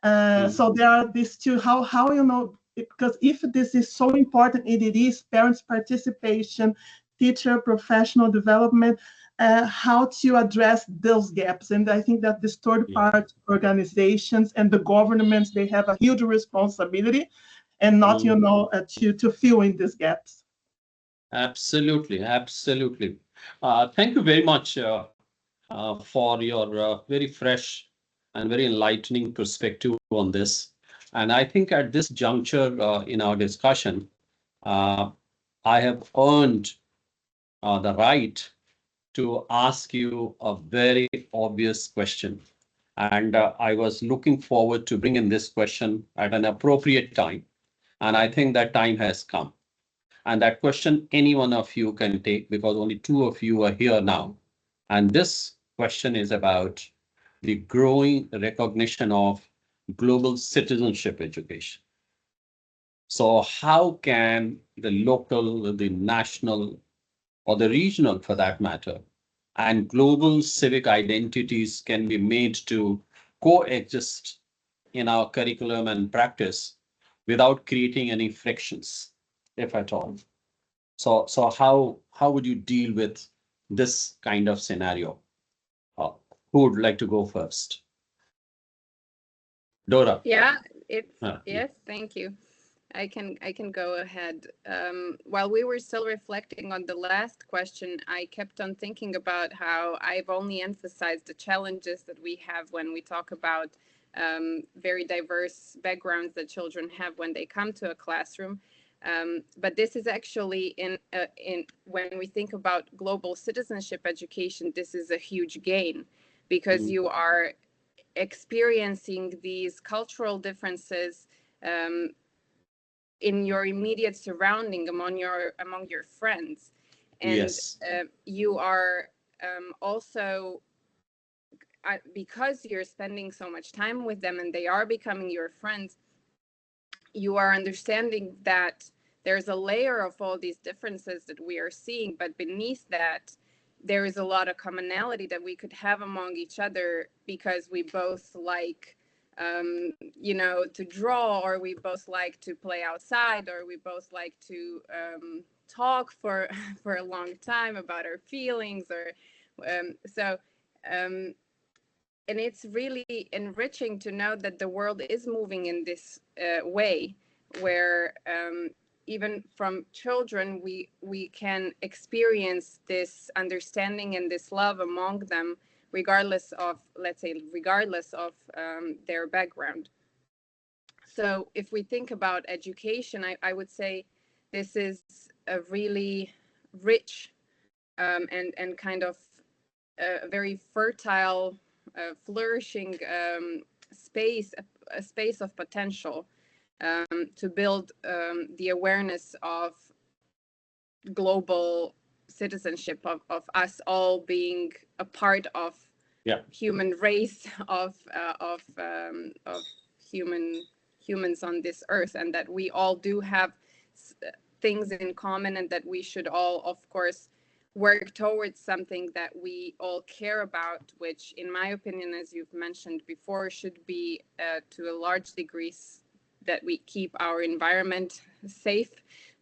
Mm. So there are these two, how because if this is so important, it is parents' participation, teacher professional development, how to address those gaps. And I think that the third Yeah. part organizations and the governments, they have a huge responsibility, and not, Mm. to fill in these gaps. Absolutely. Absolutely. Thank you very much for your very fresh and very enlightening perspective on this. And I think at this juncture in our discussion, uh, I have earned the right to ask you a very obvious question. And I was looking forward to bring in this question at an appropriate time. And I think that time has come. And that question any one of you can take, because only two of you are here now. And this question is about the growing recognition of global citizenship education. So how can the local, the national, or the regional for that matter, and global civic identities can be made to coexist in our curriculum and practice without creating any frictions, if at all? So how would you deal with this kind of scenario? Uh, who would like to go first? Dora. Yeah, it's Yeah. yes, thank you. I can go ahead. While we were still reflecting on the last question, I kept on thinking about how I've only emphasized the challenges that we have when we talk about very diverse backgrounds that children have when they come to a classroom. But this is actually in when we think about global citizenship education, this is a huge gain, because Mm. you are experiencing these cultural differences in your immediate surrounding, among your friends, and Yes. you are also, because you're spending so much time with them and they are becoming your friends, you are understanding that there's a layer of all these differences that we are seeing, but beneath that, there is a lot of commonality that we could have among each other because we both like, to draw, or we both like to play outside, or we both like to talk for for a long time about our feelings, or and it's really enriching to know that the world is moving in this way, where even from children we can experience this understanding and this love among them, regardless of, let's say, their background. So if we think about education, I would say this is a really rich and kind of a very fertile, flourishing space, a space of potential to build the awareness of global citizenship, of us all being a part of human race, of humans on this earth, and that we all do have things in common, and that we should all, of course, work towards something that we all care about, which, in my opinion, as you've mentioned before, should be to a large degree that we keep our environment safe,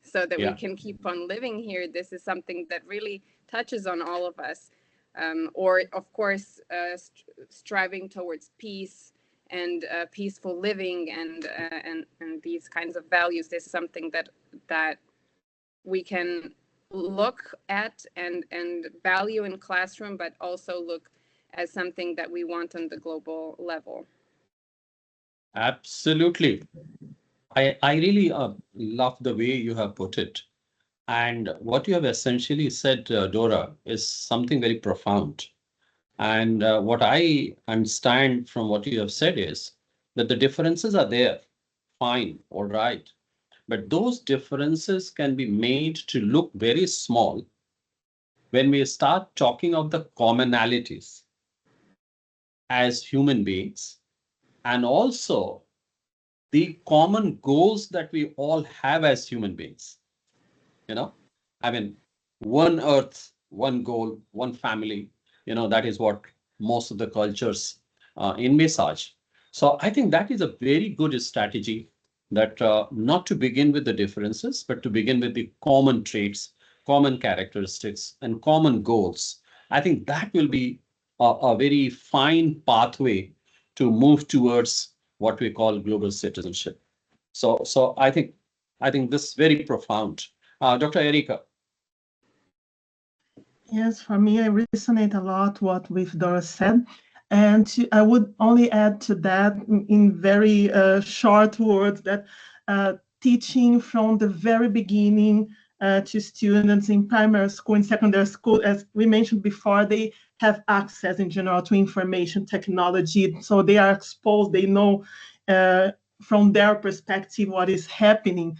so that we can keep on living here. This is something that really touches on all of us. Or, of course, striving towards peace and peaceful living, and these kinds of values. This is something that we can look at and value in classroom, but also look as something that we want on the global level. Absolutely. I really love the way you have put it. And what you have essentially said, Dora, is something very profound. And what I understand from what you have said is that the differences are there. Fine, all right. But those differences can be made to look very small when we start talking of the commonalities as human beings, and also the common goals that we all have as human beings. I mean, one earth, one goal, one family, that is what most of the cultures envisage. So I think that is a very good strategy, that not to begin with the differences, but to begin with the common traits, common characteristics, and common goals. I think that will be a very fine pathway to move towards what we call global citizenship. So I think this is very profound. Dr. Erika. Yes, for me, I resonate a lot with Dora said. And I would only add to that in very short words that teaching from the very beginning to students in primary school and secondary school, as we mentioned before, they have access in general to information technology. So they are exposed, they know from their perspective what is happening.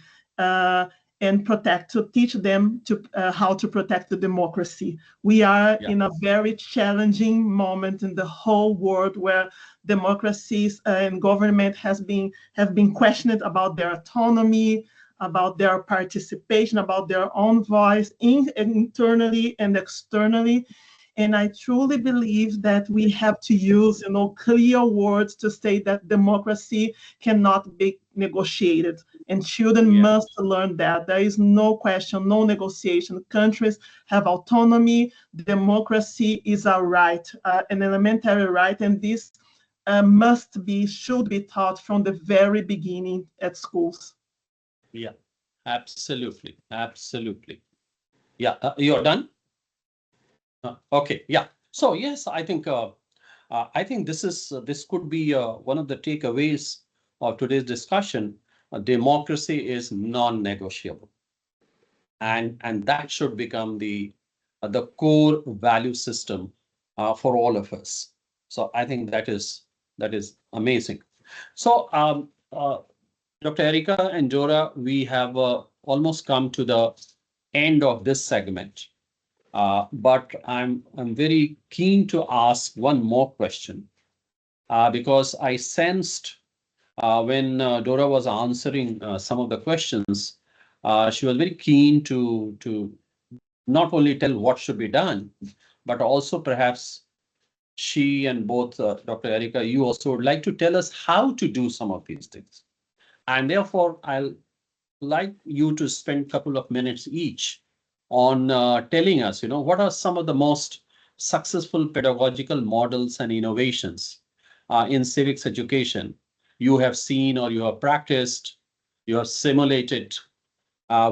And to teach them how to protect the democracy. We are in a very challenging moment in the whole world, where democracies and government have been questioned about their autonomy, about their participation, about their own voice internally and externally. And I truly believe that we have to use, clear words to say that democracy cannot be negotiated. And children must learn that. There is no question, no negotiation. Countries have autonomy. Democracy is a right, an elementary right. And this should be taught from the very beginning at schools. Yeah, absolutely. Absolutely. Yeah, you're done? Okay, yeah. So yes, I think this could be one of the takeaways of today's discussion. Democracy is non-negotiable, and that should become the core value system for all of us. So I think that is amazing. So Dr. Erika and Dora, we have almost come to the end of this segment. But I'm very keen to ask one more question because I sensed when Dora was answering some of the questions, she was very keen to not only tell what should be done, but also perhaps she and both Dr. Erika, you also would like to tell us how to do some of these things. And therefore, I'll like you to spend a couple of minutes each on telling us, what are some of the most successful pedagogical models and innovations in civics education you have seen or you have practiced, you have simulated,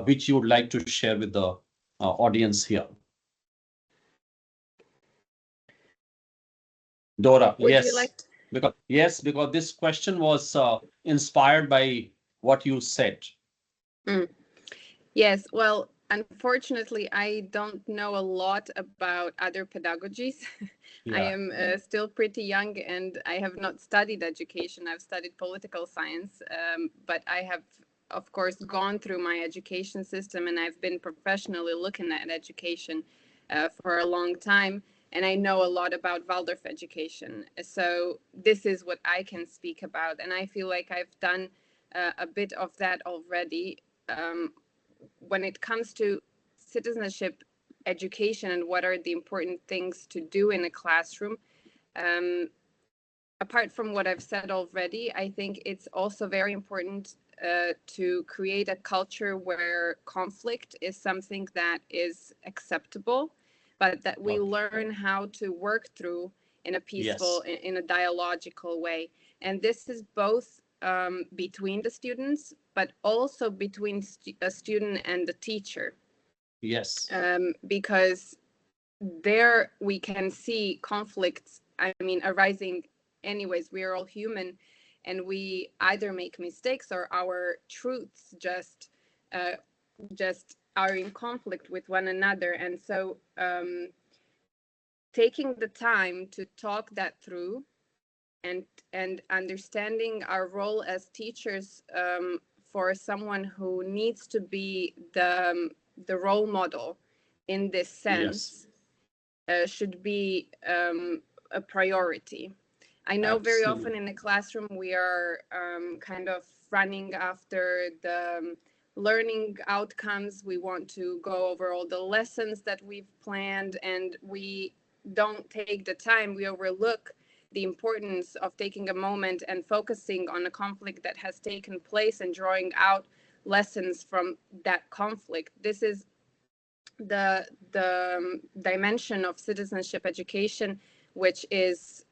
which you would like to share with the audience here. Dora, Would you yes, like to? because this question was inspired by what you said. Yes, well, unfortunately, I don't know a lot about other pedagogies. I Yeah. am still pretty young and I have not studied education. I've studied political science, but I have, of course, gone through my education system and I've been professionally looking at education for a long time. And I know a lot about Waldorf education. So this is what I can speak about. And I feel like I've done a bit of that already. When it comes to citizenship education and what are the important things to do in a classroom, apart from what I've said already, I think it's also very important to create a culture where conflict is something that is acceptable, but that we learn how to work through in a peaceful, Yes. in a dialogical way. And this is both between the students, but also between a student and the teacher. Yes. Because there we can see conflicts, I mean, arising anyways. We are all human and we either make mistakes or our truths just are in conflict with one another. And so taking the time to talk that through and understanding our role as teachers for someone who needs to be the role model in this sense should be a priority. I know very often in the classroom we are kind of running after the learning outcomes. We want to go over all the lessons that we've planned and we don't take the time, we overlook the importance of taking a moment and focusing on a conflict that has taken place and drawing out lessons from that conflict. This is the dimension of citizenship education, which is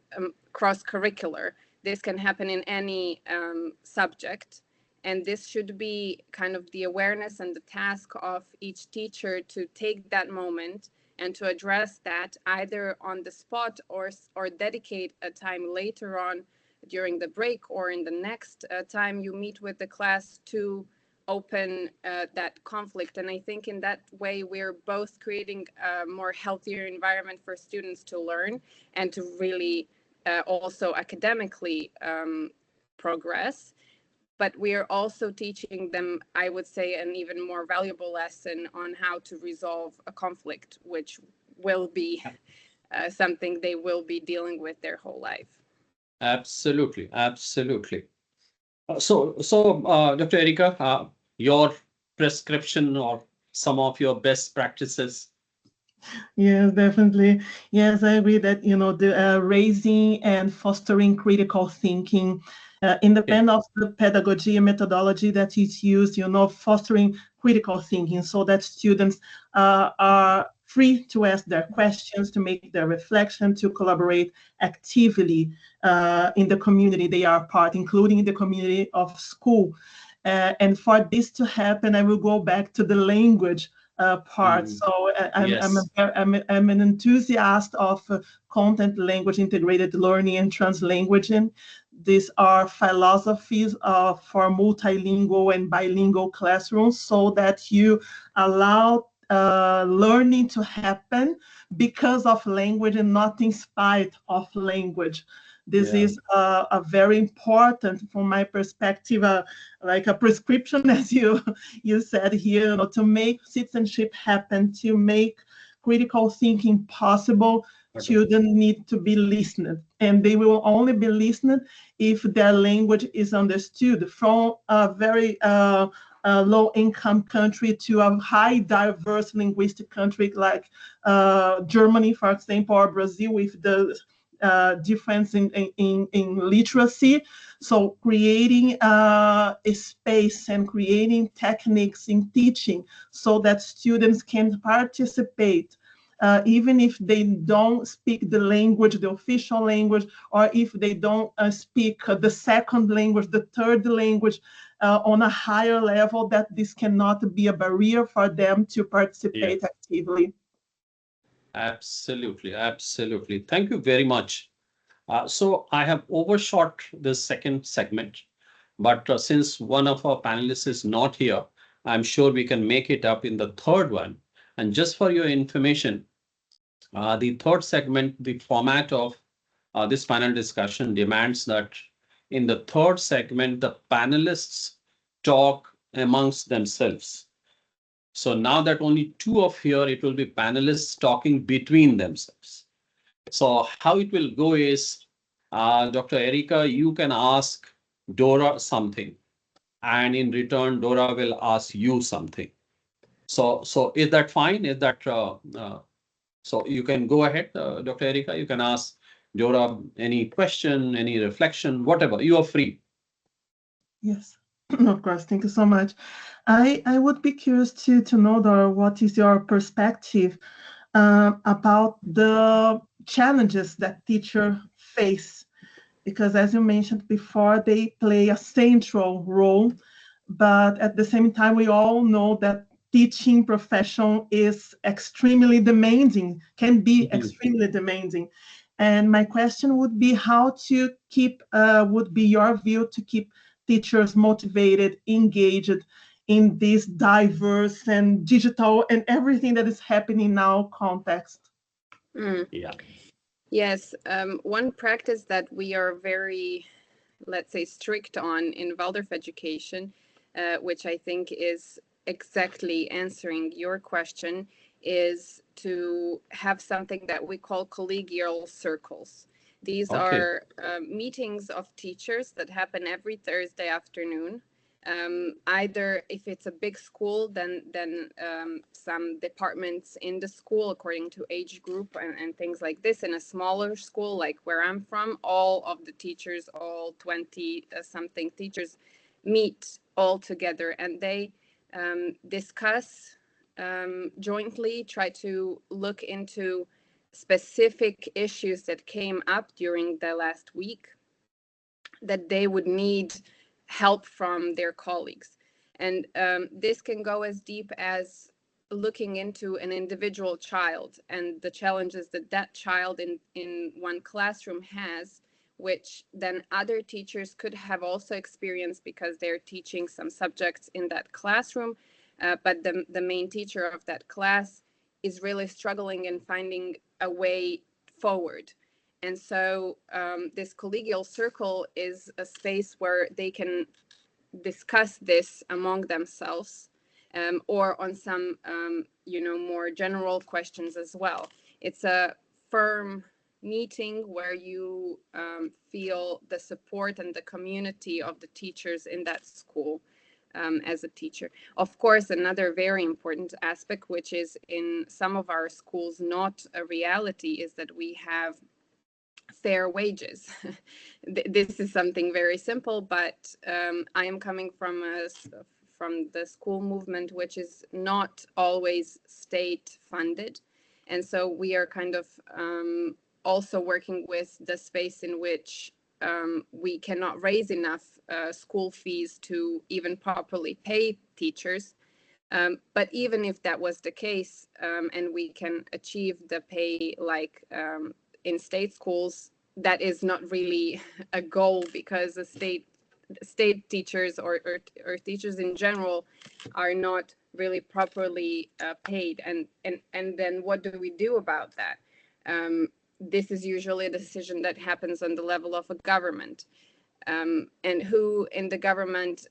cross-curricular. This can happen in any subject, and this should be kind of the awareness and the task of each teacher to take that moment and to address that either on the spot or dedicate a time later on during the break or in the next time you meet with the class to open that conflict. And I think in that way we're both creating a more healthier environment for students to learn and to really also academically progress. But we are also teaching them, I would say, an even more valuable lesson on how to resolve a conflict, which will be something they will be dealing with their whole life. Absolutely. Absolutely. So, Dr. Erika, your prescription or some of your best practices. Yes, definitely. Yes, I agree that, the raising and fostering critical thinking, independent of the pedagogy and methodology that is used, fostering critical thinking so that students are free to ask their questions, to make their reflection, to collaborate actively in the community they are part, including the community of school. And for this to happen, I will go back to the language part. So I'm an enthusiast of content language integrated learning and translanguaging. These are philosophies for multilingual and bilingual classrooms so that you allow learning to happen because of language and not in spite of language. This is a very important, from my perspective, like a prescription, as you said here, to make citizenship happen, to make critical thinking possible. students need to be listened, and they will only be listened if their language is understood from a very low-income country to a high diverse linguistic country like Germany, for example, or Brazil, with the difference in literacy. So creating a space and creating techniques in teaching so that students can participate, even if they don't speak the language, the official language, or if they don't speak the second language, the third language, on a higher level, that this cannot be a barrier for them to participate actively. Absolutely, absolutely. Thank you very much. So I have overshot this second segment, but since one of our panelists is not here, I'm sure we can make it up in the third one. And just for your information, the third segment, the format of this panel discussion demands that in the third segment, the panelists talk amongst themselves. So now that only two of here, it will be panelists talking between themselves. So how it will go is, Dr. Erica, you can ask Dora something, and in return, Dora will ask you something. So is that fine? Is that so? You can go ahead, Dr. Erica. You can ask Dora any question, any reflection, whatever. You are free. Yes, of course. Thank you so much. I would be curious to know, Dora, what is your perspective about the challenges that teachers face? Because as you mentioned before, they play a central role, but at the same time, we all know that teaching profession is extremely demanding, can be extremely demanding. And my question would be how to keep, would be your view to keep teachers motivated, engaged in this diverse and digital and everything that is happening now context? Yeah. Yes, one practice that we are very, let's say, strict on in Waldorf education, which I think is exactly answering your question, is to have something that we call collegial circles. These are meetings of teachers that happen every Thursday afternoon. Either if it's a big school, then some departments in the school according to age group and things like this. In a smaller school like where I'm from, all of the teachers, all 20 something teachers meet all together, and they discuss jointly, try to look into specific issues that came up during the last week that they would need help from their colleagues. And this can go as deep as looking into an individual child and the challenges that that child in one classroom has, which then other teachers could have also experienced because they're teaching some subjects in that classroom. But the main teacher of that class is really struggling in finding a way forward. And so this collegial circle is a space where they can discuss this among themselves, or on some, more general questions as well. It's a firm meeting where you feel the support and the community of the teachers in that school. As a teacher. Of course, another very important aspect, which is in some of our schools not a reality, is that we have fair wages. This is something very simple, but I am coming from the school movement, which is not always state funded. And so we are kind of also working with the space in which we cannot raise enough school fees to even properly pay teachers. But even if that was the case, and we can achieve the pay like in state schools, that is not really a goal, because the state teachers or teachers in general are not really properly paid. And then what do we do about that? This is usually a decision that happens on the level of a government. And who in the government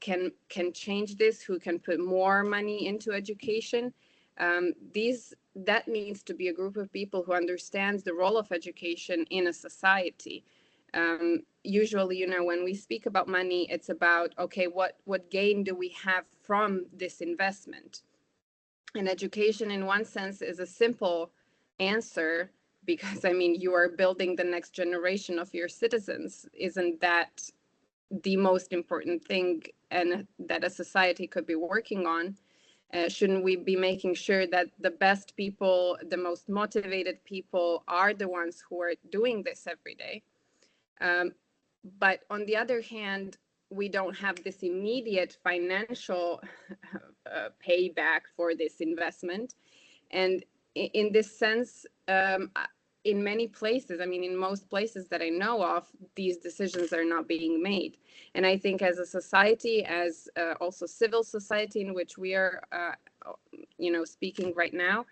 can change this, who can put more money into education. that needs to be a group of people who understands the role of education in a society. Usually, you know, when we speak about money, it's about, okay, what gain do we have from this investment? And education, in one sense, is a simple answer, because, I mean, you are building the next generation of your citizens. Isn't that the most important thing, and that a society could be working on? Shouldn't we be making sure that the best people, the most motivated people, are the ones who are doing this every day? But on the other hand, we don't have this immediate financial payback for this investment. And in this sense, in many places, I mean, in most places that I know of, these decisions are not being made. And I think as a society, as also civil society in which we are, you know, speaking right now,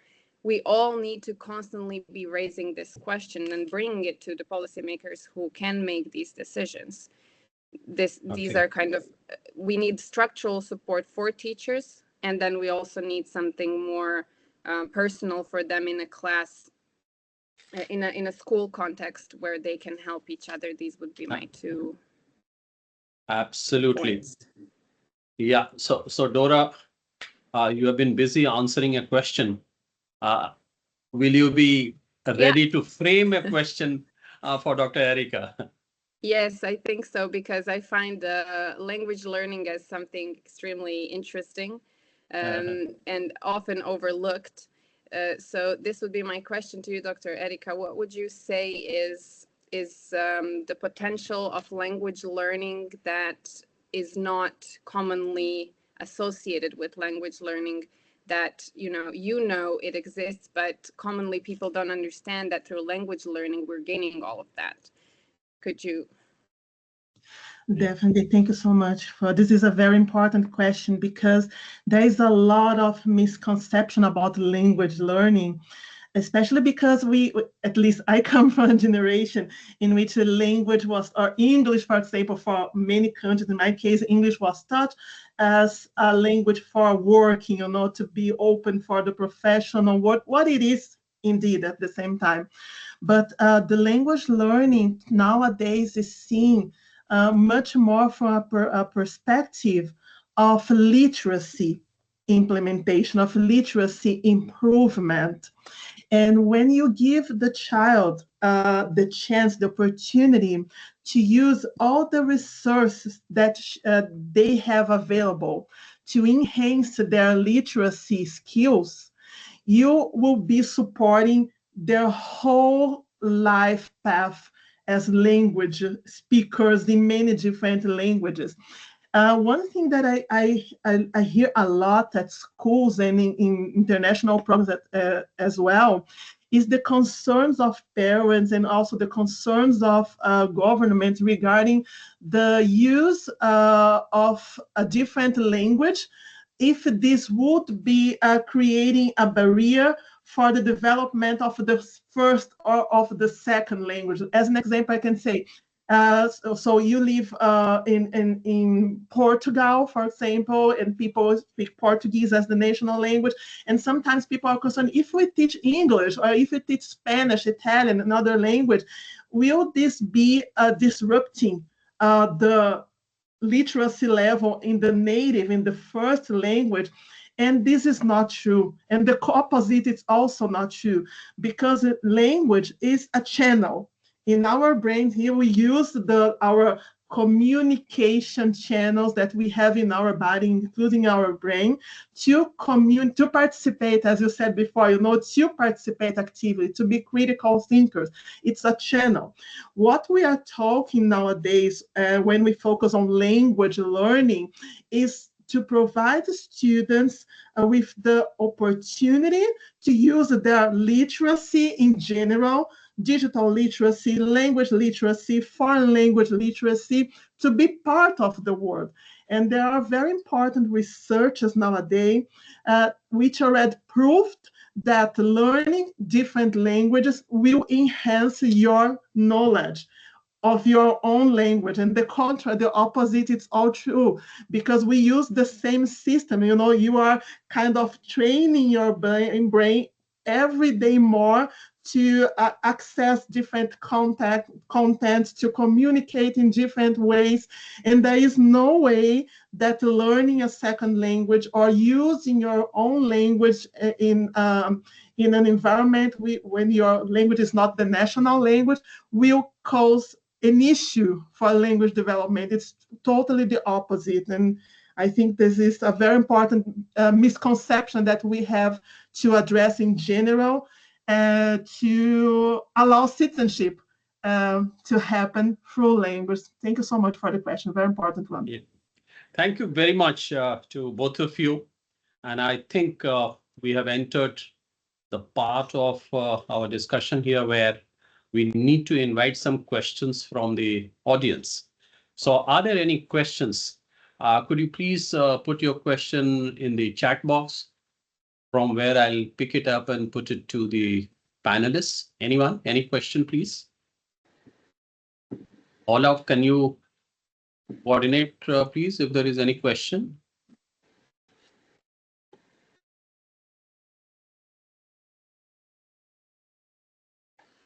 we all need to constantly be raising this question and bringing it to the policymakers who can make these decisions. These are kind of, we need structural support for teachers, and then we also need something more personal for them in a class, in a school context where they can help each other. These would be my 2 Absolutely points. Yeah, so Dora, you have been busy answering a question. Will you be ready to frame a question for Dr. Erika? Yes, I think so, because I find language learning as something extremely interesting and often overlooked. So this would be my question to you, Dr. Erika. What would you say is the potential of language learning that is not commonly associated with language learning, that you know it exists, but commonly people don't understand that through language learning we're gaining all of that? Could you? Definitely. Thank you so much for this. Is a very important question, because there is a lot of misconception about language learning, especially because at least I come from a generation in which the language was, or English, for example, for many countries, in my case, English was taught as a language for working, to be open for the professional, what it is indeed at the same time. But the language learning nowadays is seen much more from a perspective of literacy implementation, of literacy improvement. And when you give the child the chance, the opportunity to use all the resources that they have available to enhance their literacy skills, you will be supporting their whole life path as language speakers in many different languages. One thing that I hear a lot at schools and in international programs as well is the concerns of parents and also the concerns of government regarding the use of a different language, if this would be creating a barrier for the development of the first or of the second language. As an example, I can say, so you live in Portugal, for example, and people speak Portuguese as the national language. And sometimes people are concerned, if we teach English or if we teach Spanish, Italian, another language, will this be disrupting the literacy level in the native, in the first language? And this is not true. And the opposite is also not true, because language is a channel. In our brains here, we use our communication channels that we have in our body, including our brain, to participate, as you said before, to participate actively, to be critical thinkers. It's a channel. What we are talking nowadays, when we focus on language learning, is to provide students with the opportunity to use their literacy in general, digital literacy, language literacy, foreign language literacy, to be part of the world. And there are very important researchers nowadays which already proved that learning different languages will enhance your knowledge of your own language. And the opposite, it's all true, because we use the same system. You are kind of training your brain every day more to access different content, to communicate in different ways. And there is no way that learning a second language or using your own language in an environment when your language is not the national language will cause an issue for language development. It's totally the opposite. And I think this is a very important misconception that we have to address in general, to allow citizenship to happen through language. Thank you so much for the question. Very important one. Yeah. Thank you very much to both of you. And I think we have entered the part of our discussion here where we need to invite some questions from the audience. So are there any questions? Could you please put your question in the chat box, from where I'll pick it up and put it to the panelists? Anyone? Any question, please? Olaf, can you coordinate, please, if there is any question?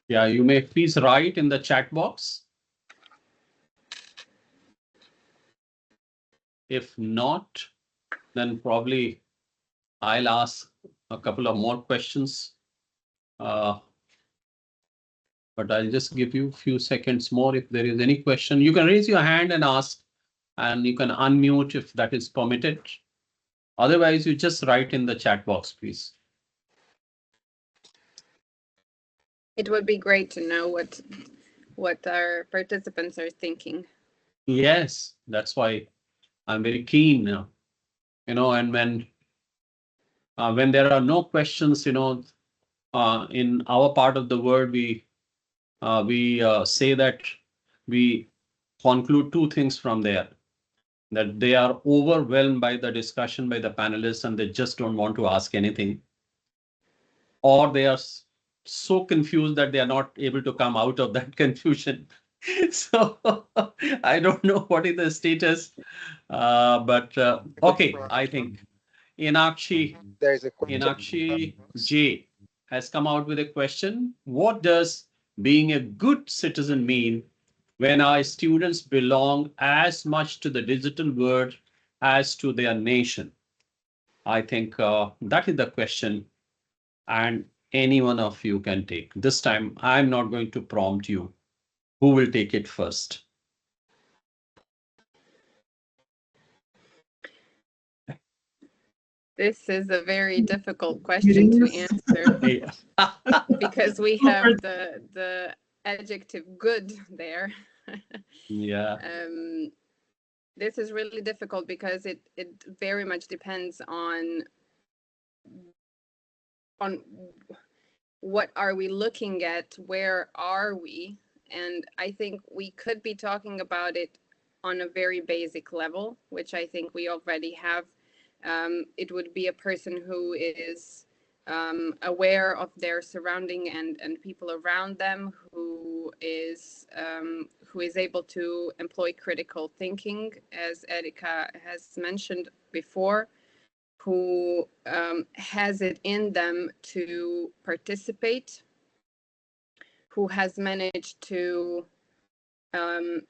Yeah, you may please write in the chat box. If not, then probably I'll ask a couple of more questions. But I'll just give you a few seconds more. If there is any question, you can raise your hand and ask, and you can unmute if that is permitted. Otherwise, you just write in the chat box, please. It would be great to know what our participants are thinking. Yes, that's why I'm very keen now. And when there are no questions, in our part of the world, we say that we conclude two things from there: that they are overwhelmed by the discussion by the panelists and they just don't want to ask anything, or they are so confused that they are not able to come out of that confusion. So I don't know what is the status, but okay, I think Inakshi J has come out with a question. What does being a good citizen mean when our students belong as much to the digital world as to their nation? I think that is the question, and any one of you can take. This time, I'm not going to prompt you. Who will take it first? This is a very difficult question to answer because we have the adjective good there. Yeah. This is really difficult because it very much depends on what are we looking at, where are we, and I think we could be talking about it on a very basic level, which I think we already have. It would be a person who is aware of their surrounding and people around them, who is able to employ critical thinking, as Erika has mentioned before, who has it in them to participate, who has managed to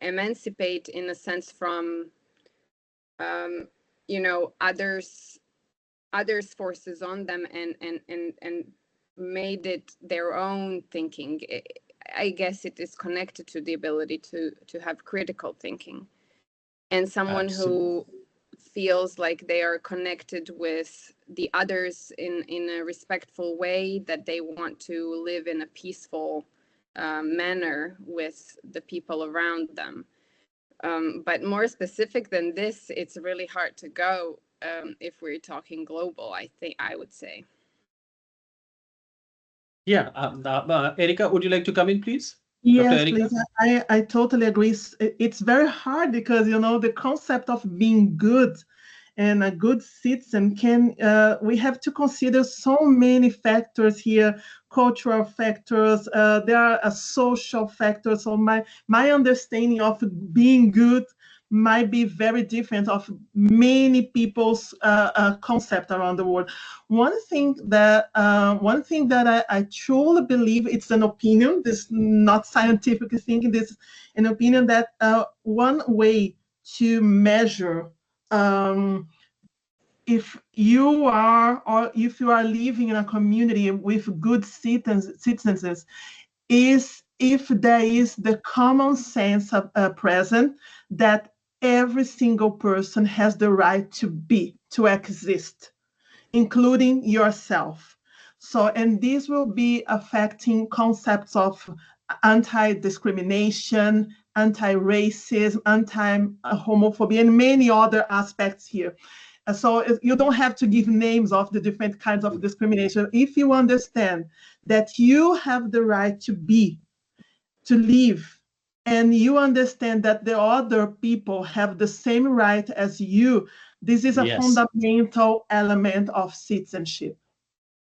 emancipate, in a sense, from others' forces on them and made it their own thinking. I guess it is connected to the ability to have critical thinking, and someone who feels like they are connected with the others in a respectful way, that they want to live in a peaceful manner with the people around them. But more specific than this, it's really hard to go if we're talking global, I would say. Yeah. Erika, would you like to come in, please? Yes, please. I totally agree. It's very hard because, the concept of being good and a good citizen we have to consider so many factors here, cultural factors, there are social factors. So my understanding of being good might be very different of many people's concept around the world. One thing that I truly believe, it's an opinion, this not scientific thinking, this is an opinion that one way to measure if you are living in a community with good citizens is if there is the common sense present that every single person has the right to exist, including yourself. So, and this will be affecting concepts of anti-discrimination, anti-racism, anti-homophobia, and many other aspects here. So you don't have to give names of the different kinds of discrimination. If you understand that you have the right to live, and you understand that the other people have the same right as you, this is a fundamental element of citizenship.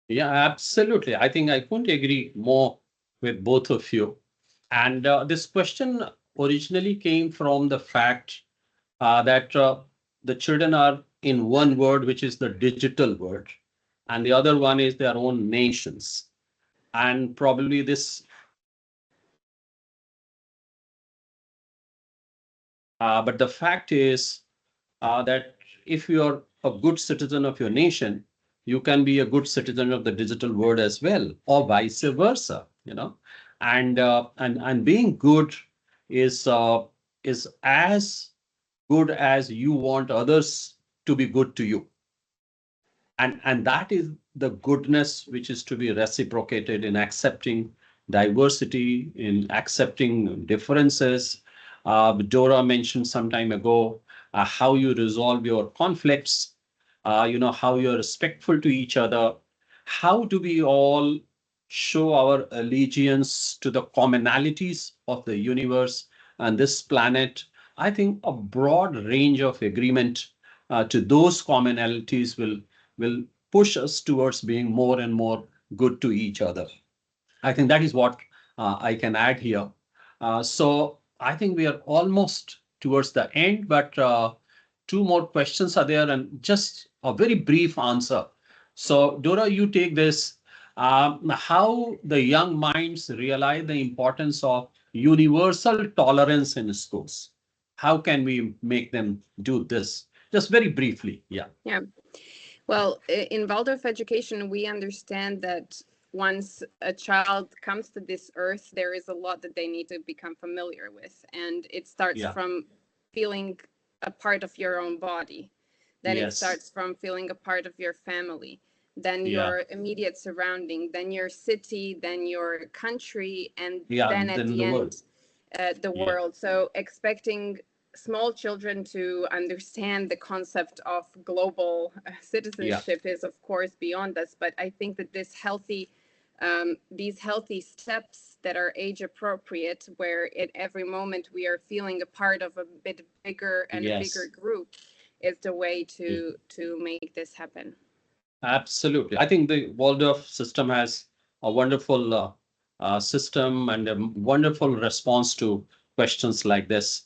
Yeah, absolutely. I think I couldn't agree more with both of you. And this question originally came from the fact that the children are in one word, which is the digital word, and the other one is their own nations. And probably this, but the fact is that if you're a good citizen of your nation, you can be a good citizen of the digital world as well, or vice versa. And being good is as good as you want others to be good to you. And that is the goodness which is to be reciprocated in accepting diversity, in accepting differences. Dora mentioned some time ago how you resolve your conflicts, how you're respectful to each other. How do we all show our allegiance to the commonalities of the universe and this planet? I think a broad range of agreement to those commonalities will push us towards being more and more good to each other. I think that is what I can add here. So I think we are almost towards the end, but two more questions are there and just a very brief answer. So Dora, you take this. How the young minds realize the importance of universal tolerance in schools? How can we make them do this? Just very briefly. Yeah. Yeah. Well, in Waldorf education, we understand that once a child comes to this earth, there is a lot that they need to become familiar with. And it starts from feeling a part of your own body. Then it starts from feeling a part of your family, then your immediate surrounding, then your city, then your country, and then at the end, the world. So expecting small children to understand the concept of global citizenship is of course beyond us, but I think that these healthy steps that are age appropriate, where at every moment we are feeling a part of a bit bigger and a bigger group, is the way to make this happen. Absolutely. I think the Waldorf system has a wonderful system and a wonderful response to questions like this.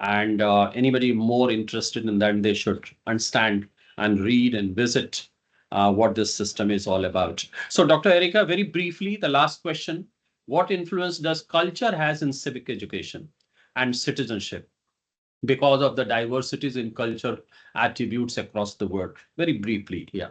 And anybody more interested in that, they should understand and read and visit what this system is all about. So Dr. Erica, very briefly, the last question: what influence does culture has in civic education and citizenship because of the diversities in culture attributes across the world? Very briefly. Yeah.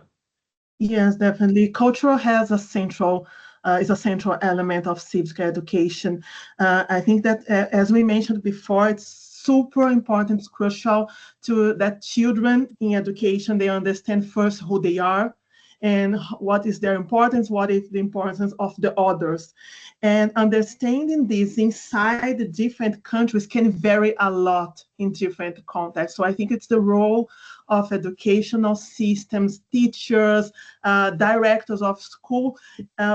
Yes, definitely. Cultural has is a central element of civic education. I think that, as we mentioned before, it's super important, it's crucial that children in education, they understand first who they are and what is their importance, what is the importance of the others. And understanding this inside the different countries can vary a lot in different contexts. So I think it's the role of educational systems, teachers, directors of school,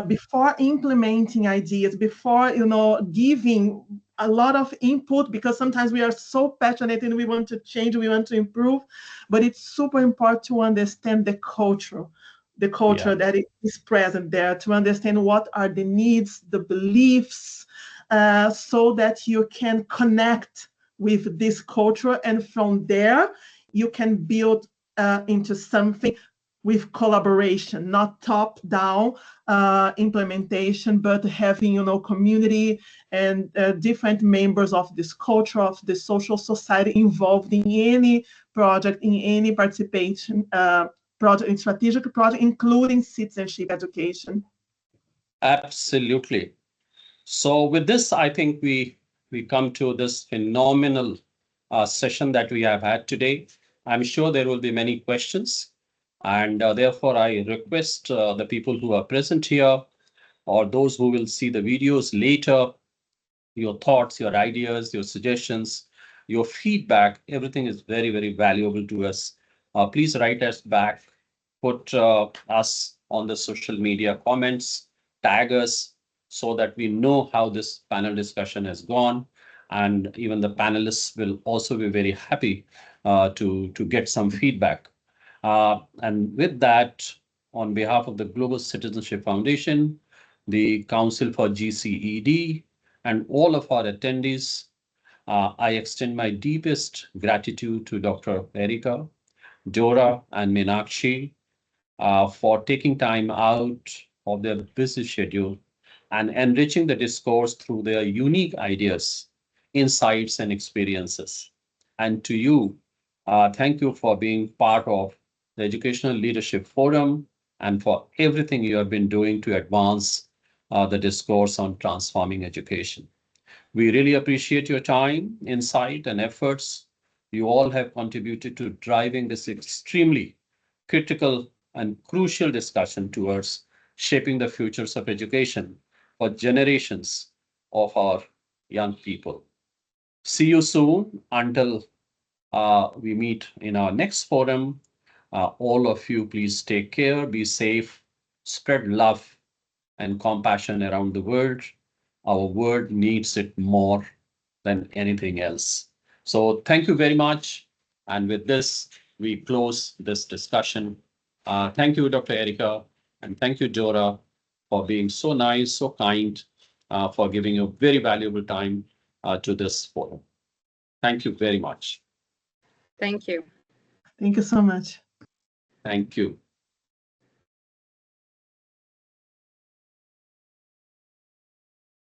before implementing ideas, before giving a lot of input, because sometimes we are so passionate and we want to change, we want to improve, but it's super important to understand the culture that is present there, to understand what are the needs, the beliefs, so that you can connect with this culture, and from there you can build into something with collaboration, not top-down implementation, but having, community and different members of this culture, of the social society involved in any project, in any participation project, in strategic project, including citizenship education. Absolutely. So with this, I think we come to this phenomenal session that we have had today. I'm sure there will be many questions, and therefore I request the people who are present here or those who will see the videos later, your thoughts, your ideas, your suggestions, your feedback, everything is very, very valuable to us. Please write us back, put us on the social media comments, tag us so that we know how this panel discussion has gone. And even the panelists will also be very happy to get some feedback. And with that, on behalf of the Global Citizenship Foundation, the Council for GCED, and all of our attendees, I extend my deepest gratitude to Dr. Erika, Dora, and Meenakshi for taking time out of their busy schedule and enriching the discourse through their unique ideas, insights, and experiences. And to you, thank you for being part of the Educational Leadership Forum and for everything you have been doing to advance the discourse on transforming education. We really appreciate your time, insight, and efforts. You all have contributed to driving this extremely critical and crucial discussion towards shaping the futures of education for generations of our young people. See you soon until we meet in our next forum. All of you, please take care, be safe, spread love and compassion around the world. Our world needs it more than anything else. So thank you very much. And with this, we close this discussion. Thank you, Dr. Erika, and thank you, Dora, for being so nice, so kind, for giving your very valuable time to this forum. Thank you very much. Thank you. Thank you so much. Thank you.